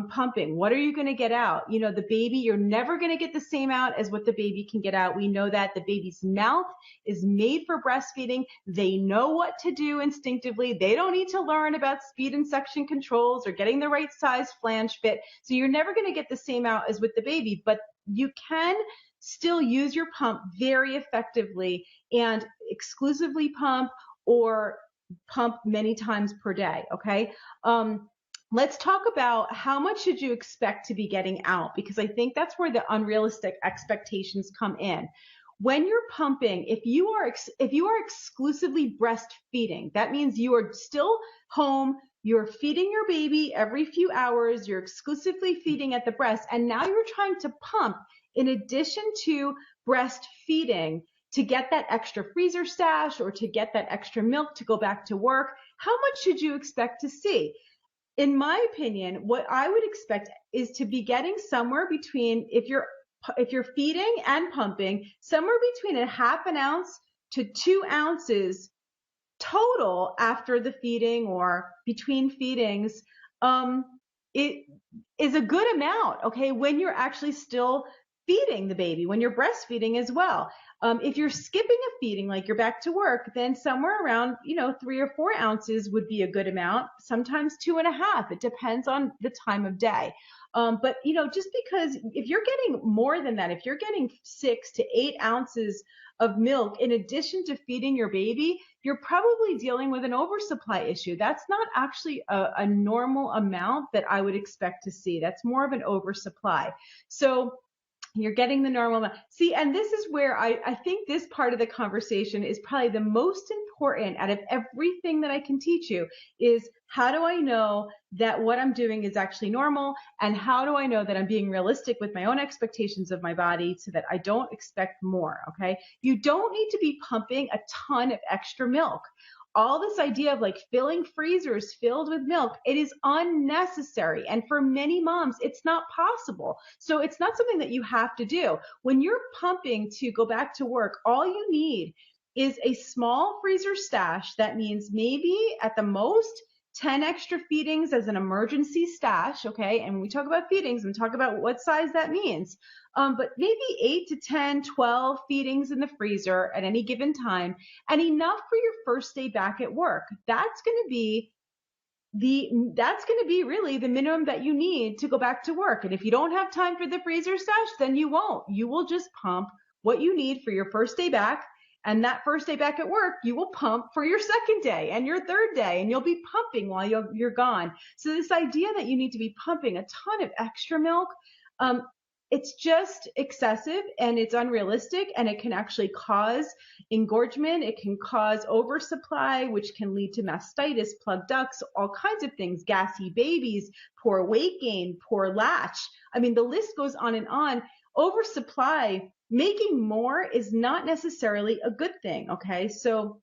pumping. What are you going to get out? You know, the baby, you're never going to get the same out as what the baby can get out. We know that the baby's mouth is made for breastfeeding. They know what to do instinctively. They don't need to learn about speed and suction controls or getting the right size flange fit. So you're never going to get the same out as with the baby, but you can still use your pump very effectively and exclusively pump or pump many times per day. Okay. Let's talk about how much should you expect to be getting out, because I think that's where the unrealistic expectations come in. When you're pumping, if you are exclusively breastfeeding, that means you are still home, you're feeding your baby every few hours, you're exclusively feeding at the breast, and now you're trying to pump in addition to breastfeeding to get that extra freezer stash or to get that extra milk to go back to work. How much should you expect to see? In my opinion, what I would expect is to be getting somewhere between, if you're feeding and pumping, somewhere between 1/2 ounce to 2 ounces total after the feeding or between feedings. It is a good amount, okay, when you're actually still feeding the baby, when you're breastfeeding as well. If you're skipping a feeding, like you're back to work, then somewhere around, 3 or 4 ounces would be a good amount, sometimes 2.5. It depends on the time of day. But, just because if you're getting more than that, if you're getting 6 to 8 ounces of milk in addition to feeding your baby, you're probably dealing with an oversupply issue. That's not actually a normal amount that I would expect to see. That's more of an oversupply. So you're getting the normal amount. See, and this is where I think this part of the conversation is probably the most important out of everything that I can teach you is how do I know that what I'm doing is actually normal, and how do I know that I'm being realistic with my own expectations of my body so that I don't expect more, okay? You don't need to be pumping a ton of extra milk. All this idea of like filling freezers filled with milk, it is unnecessary. And for many moms, it's not possible. So it's not something that you have to do. When you're pumping to go back to work, all you need is a small freezer stash. That means maybe at the most 10 extra feedings as an emergency stash, okay? And when we talk about feedings, we talk about what size that means. But maybe 8 to 10, 12 feedings in the freezer at any given time, and enough for your first day back at work. That's going to be really the minimum that you need to go back to work. And if you don't have time for the freezer stash, then you won't. You will just pump what you need for your first day back. And that first day back at work, you will pump for your second day and your third day, and you'll be pumping while you're gone. So this idea that you need to be pumping a ton of extra milk, it's just excessive and it's unrealistic, and it can actually cause engorgement. It can cause oversupply, which can lead to mastitis, plugged ducts, all kinds of things, gassy babies, poor weight gain, poor latch. I mean, the list goes on and on. Oversupply, making more is not necessarily a good thing, okay? So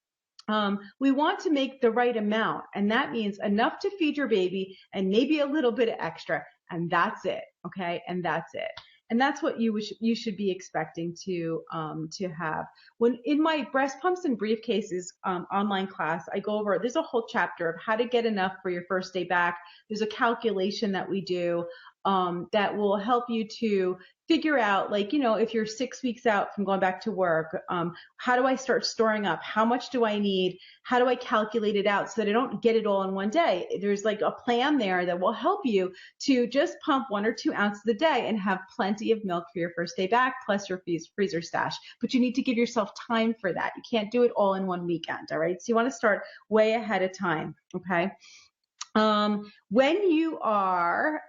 we want to make the right amount, and that means enough to feed your baby and maybe a little bit of extra, and that's it. Okay, and that's it. And that's what you should be expecting to have. When in my breast pumps and briefcases online class, I go over. There's a whole chapter of how to get enough for your first day back. There's a calculation that we do that will help you to figure out, like, if you're 6 weeks out from going back to work, how do I start storing up? How much do I need? How do I calculate it out so that I don't get it all in one day? There's like a plan there that will help you to just pump 1 or 2 ounces a day and have plenty of milk for your first day back, plus your freezer stash. But you need to give yourself time for that. You can't do it all in one weekend, all right? So you want to start way ahead of time, okay? When you are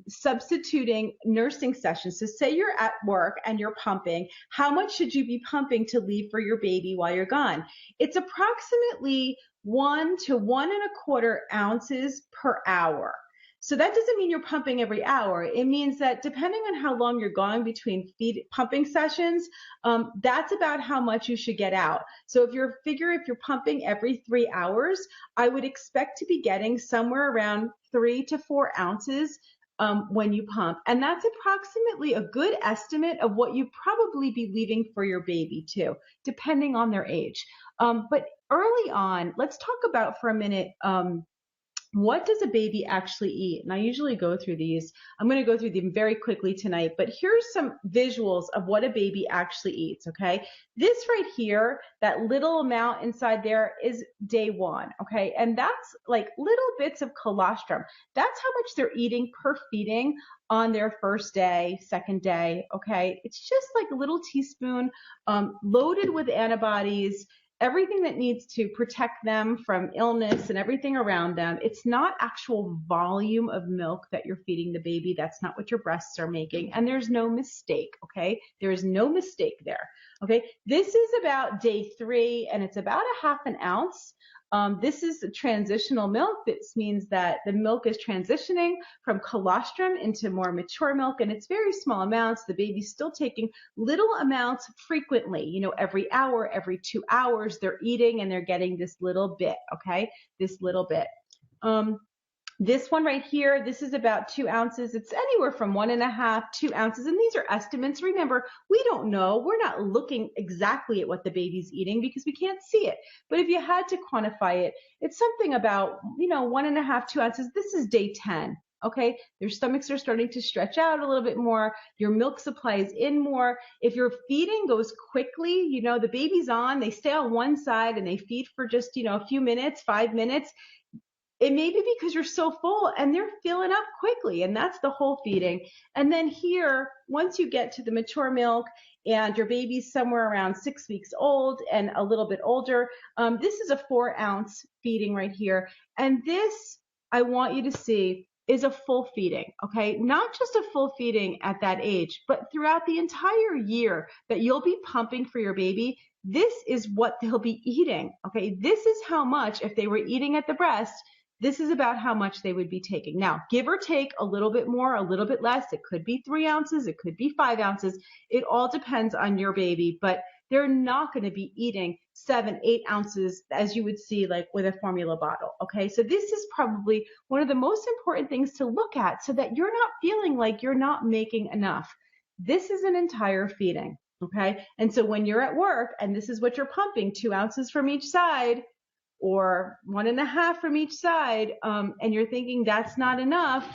substituting nursing sessions, so say you're at work and you're pumping, how much should you be pumping to leave for your baby while you're gone? It's approximately 1 to 1.25 ounces per hour. So that doesn't mean you're pumping every hour. It means that depending on how long you're going between pumping sessions, that's about how much you should get out. So if you're pumping every 3 hours, I would expect to be getting somewhere around 3 to 4 ounces when you pump. And that's approximately a good estimate of what you probably be leaving for your baby too, depending on their age. But early on, let's talk about for a minute, what does a baby actually eat? And I usually go through these. I'm going to go through them very quickly tonight, but here's some visuals of what a baby actually eats, okay? This right here, that little amount inside there is day 1, okay? And that's like little bits of colostrum. That's how much they're eating per feeding on their first day, second day, okay? It's just like a little teaspoon loaded with antibodies, everything that needs to protect them from illness and everything around them. It's not actual volume of milk that you're feeding the baby. That's not what your breasts are making. And there's no mistake, okay? There is no mistake there, okay? This is about day 3, and it's about a half an ounce. This is transitional milk. This means that the milk is transitioning from colostrum into more mature milk, and it's very small amounts. The baby's still taking little amounts frequently, every hour, every 2 hours, they're eating and they're getting this little bit, okay? This little bit. This one right here, this is about 2 ounces. It's anywhere from 1.5, 2 ounces. And these are estimates. Remember, we don't know. We're not looking exactly at what the baby's eating because we can't see it. But if you had to quantify it, it's something about, 1.5, 2 ounces. This is day 10. Okay, their stomachs are starting to stretch out a little bit more. Your milk supply is in more. If your feeding goes quickly, the baby's on, they stay on one side and they feed for just, a few minutes, 5 minutes. It may be because you're so full and they're filling up quickly, and that's the whole feeding. And then here, once you get to the mature milk and your baby's somewhere around 6 weeks old and a little bit older, this is a 4 ounce feeding right here. And this, I want you to see, is a full feeding, okay? Not just a full feeding at that age, but throughout the entire year that you'll be pumping for your baby, this is what they'll be eating, okay? This is how much, if they were eating at the breast, this is about how much they would be taking. Now, give or take a little bit more, a little bit less. It could be 3 ounces. It could be 5 ounces. It all depends on your baby, but they're not going to be eating 7, 8 ounces as you would see like with a formula bottle. Okay, so this is probably one of the most important things to look at so that you're not feeling like you're not making enough. This is an entire feeding. Okay, and so when you're at work and this is what you're pumping, 2 ounces from each side, or 1.5 from each side, and you're thinking that's not enough,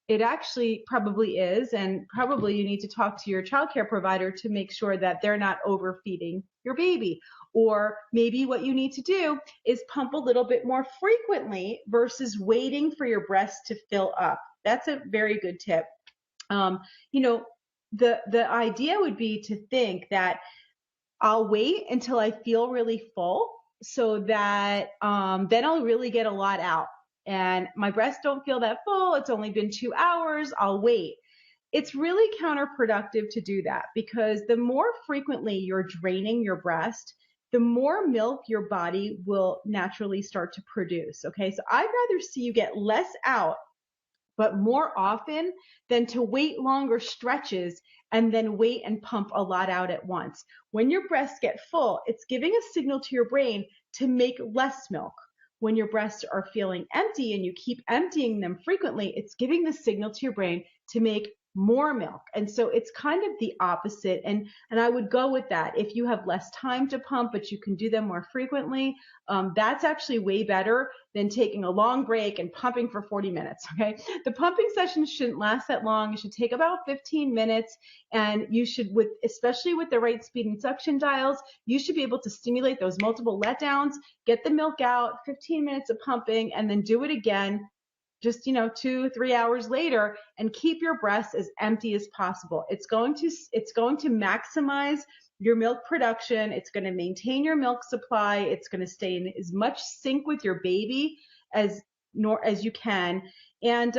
it actually probably is, and probably you need to talk to your childcare provider to make sure that they're not overfeeding your baby. Or maybe what you need to do is pump a little bit more frequently versus waiting for your breast to fill up. That's a very good tip. The idea would be to think that I'll wait until I feel really full, so that then I'll really get a lot out. And my breasts don't feel that full. It's only been 2 hours. I'll wait. It's really counterproductive to do that, because the more frequently you're draining your breast, the more milk your body will naturally start to produce. Okay, so I'd rather see you get less out but more often than to wait longer stretches and then wait and pump a lot out at once. When your breasts get full, it's giving a signal to your brain to make less milk. When your breasts are feeling empty and you keep emptying them frequently, it's giving the signal to your brain to make more milk. And so it's kind of the opposite. And I would go with that. If you have less time to pump, but you can do them more frequently, that's actually way better than taking a long break and pumping for 40 minutes. Okay. The pumping sessions shouldn't last that long. It should take about 15 minutes. And you should, especially with the right speed and suction dials, you should be able to stimulate those multiple letdowns, get the milk out, 15 minutes of pumping, and then do it again just 2-3 hours later, and keep your breasts as empty as possible. It's going to maximize your milk production. It's going to maintain your milk supply. It's going to stay in as much sync with your baby as you can. And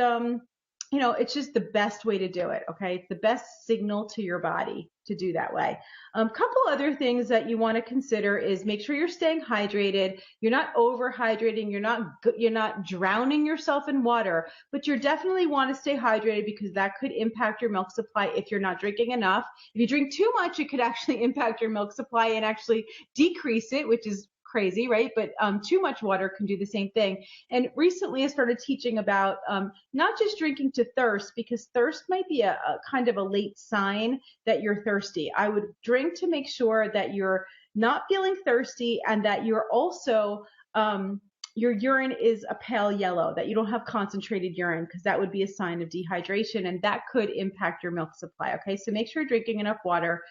it's just the best way to do it. Okay. It's the best signal to your body to do that way. Couple other things that you want to consider is make sure you're staying hydrated. You're not overhydrating. You're not drowning yourself in water, but you definitely want to stay hydrated because that could impact your milk supply if you're not drinking enough. If you drink too much, it could actually impact your milk supply and actually decrease it, which is crazy, right? But too much water can do the same thing. And recently I started teaching about not just drinking to thirst, because thirst might be a kind of a late sign that you're thirsty. I would drink to make sure that you're not feeling thirsty and that you're also your urine is a pale yellow, that you don't have concentrated urine, because that would be a sign of dehydration and that could impact your milk supply. Okay, so make sure you're drinking enough water.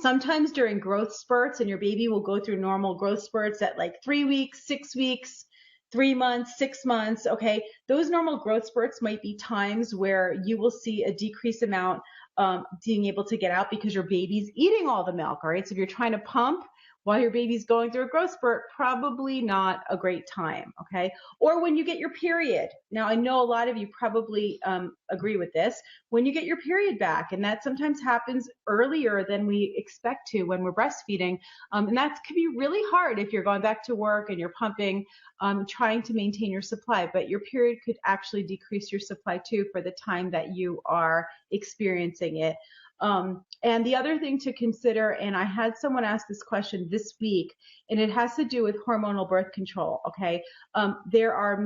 Sometimes during growth spurts, and your baby will go through normal growth spurts at like 3 weeks, 6 weeks, 3 months, 6 months. Okay, those normal growth spurts might be times where you will see a decreased amount being able to get out because your baby's eating all the milk. All right, so if you're trying to pump while your baby's going through a growth spurt, probably not a great time. Okay, or when you get your period. Now I know a lot of you probably agree with this. When you get your period back, and that sometimes happens earlier than we expect to when we're breastfeeding, and that can be really hard if you're going back to work and you're pumping, trying to maintain your supply. But your period could actually decrease your supply too for the time that you are experiencing it. And the other thing to consider, and I had someone ask this question this week, and it has to do with hormonal birth control. Okay, there are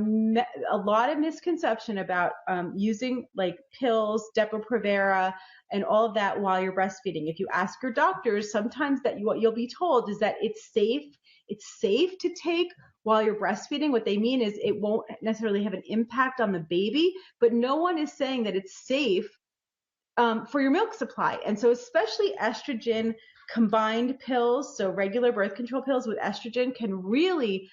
a lot of misconception about using like pills, Depo-Provera, and all of that while you're breastfeeding. If you ask your doctors, sometimes what you'll be told is that it's safe to take while you're breastfeeding. What they mean is it won't necessarily have an impact on the baby, but no one is saying that it's safe for your milk supply. And so especially estrogen combined pills, so regular birth control pills with estrogen, can really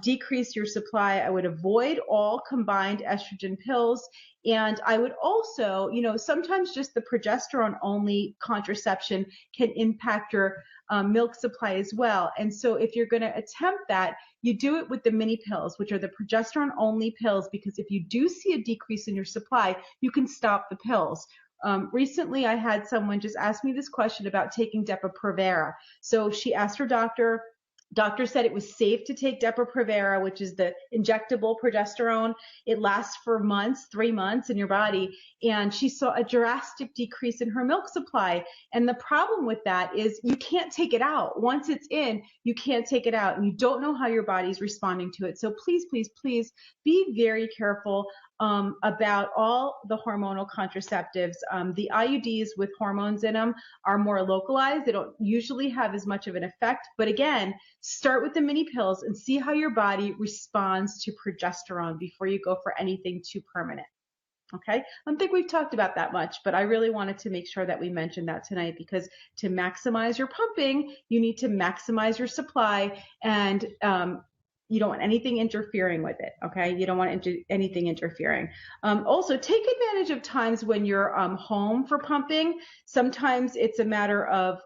decrease your supply. I would avoid all combined estrogen pills. And I would also, sometimes just the progesterone only contraception can impact your milk supply as well. And so if you're going to attempt that, you do it with the mini pills, which are the progesterone only pills, because if you do see a decrease in your supply, you can stop the pills. Recently, I had someone just ask me this question about taking Depo-Provera. So she asked her doctor. Doctor said it was safe to take Depo-Provera, which is the injectable progesterone. It lasts for months, 3 months in your body. And she saw a drastic decrease in her milk supply. And the problem with that is you can't take it out. Once it's in, you can't take it out. And you don't know how your body's responding to it. So please, please, please be very careful about all the hormonal contraceptives. The IUDs with hormones in them are more localized. They don't usually have as much of an effect. But again, start with the mini pills and see how your body responds to progesterone before you go for anything too permanent. Okay, I don't think we've talked about that much, but I really wanted to make sure that we mentioned that tonight, because to maximize your pumping, you need to maximize your supply, and you don't want anything interfering with it. Okay, you don't want anything interfering. Also, take advantage of times when you're home for pumping. Sometimes it's a matter of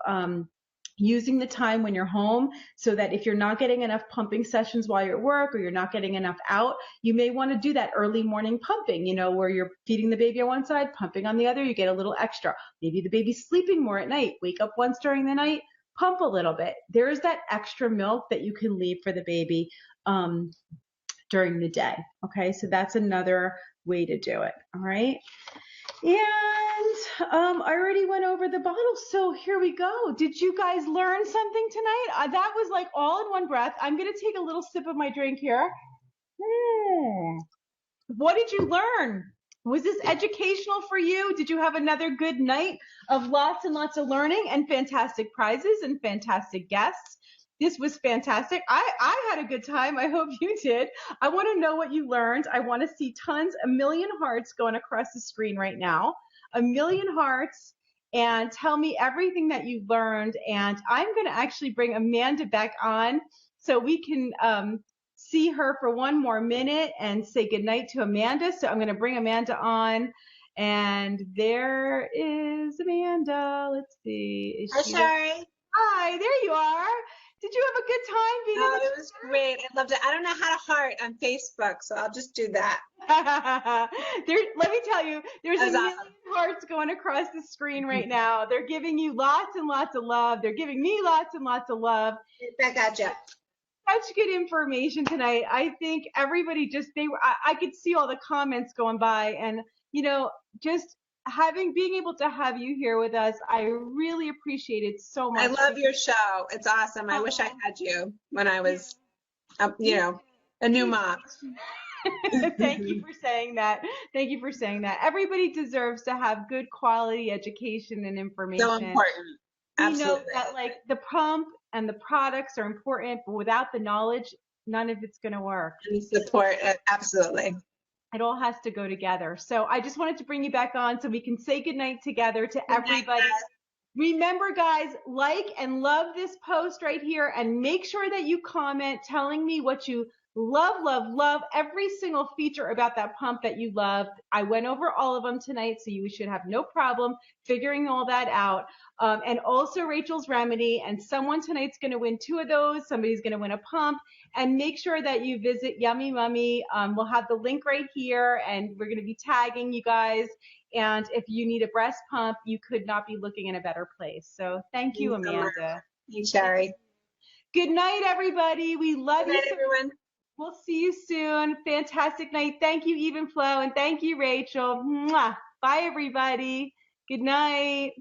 using the time when you're home, so that if you're not getting enough pumping sessions while you're at work, or you're not getting enough out, you may want to do that early morning pumping, where you're feeding the baby on one side, pumping on the other, you get a little extra. Maybe the baby's sleeping more at night, wake up once during the night, pump a little bit. There's that extra milk that you can leave for the baby during the day. Okay, so that's another way to do it. All right. And I already went over the bottle, so here we go. Did you guys learn something tonight? That was like all in one breath. I'm going to take a little sip of my drink here. What did you learn? Was this educational for you? Did you have another good night of lots and lots of learning and fantastic prizes and fantastic guests? This was fantastic. I had a good time. I hope you did. I want to know what you learned. I want to see tons, a million hearts going across the screen right now. A million hearts. And tell me everything that you learned. And I'm going to actually bring Amanda back on so we can see her for one more minute and say goodnight to Amanda. So I'm going to bring Amanda on. And there is Amanda. Let's see. Hi, Sherry. Hi, there you are. Did you have a good time being in the it was great. I loved it. I don't know how to heart on Facebook, so I'll just do that. Let me tell you, there's a million hearts going across the screen right now. They're giving you lots and lots of love. They're giving me lots and lots of love. Back at you. Such good information tonight. I think everybody I could see all the comments going by, and just being able to have you here with us, I really appreciate it so much. I love your show. It's awesome. I wish I had you when I was, a new mom. Thank you for saying that. Thank you for saying that. Everybody deserves to have good quality education and information. So important. Absolutely. We know that like the pump and the products are important, but without the knowledge, none of it's going to work. And support, absolutely. It all has to go together. So I just wanted to bring you back on so we can say goodnight together to everybody. Remember, guys, like and love this post right here and make sure that you comment telling me what you love every single feature about that pump that you love. I went over all of them tonight, so you should have no problem figuring all that out. And also Rachel's Remedy, and someone tonight's going to win 2 of those. Somebody's going to win a pump. And make sure that you visit Yummy Mummy. We'll have the link right here, and we're going to be tagging you guys. And if you need a breast pump, you could not be looking in a better place. So thank you, Amanda. Thanks, Sherry. Good night, everybody. We love you. Good night, everyone. We'll see you soon. Fantastic night. Thank you, Evenflo, and thank you, Rachel. Mwah. Bye, everybody. Good night.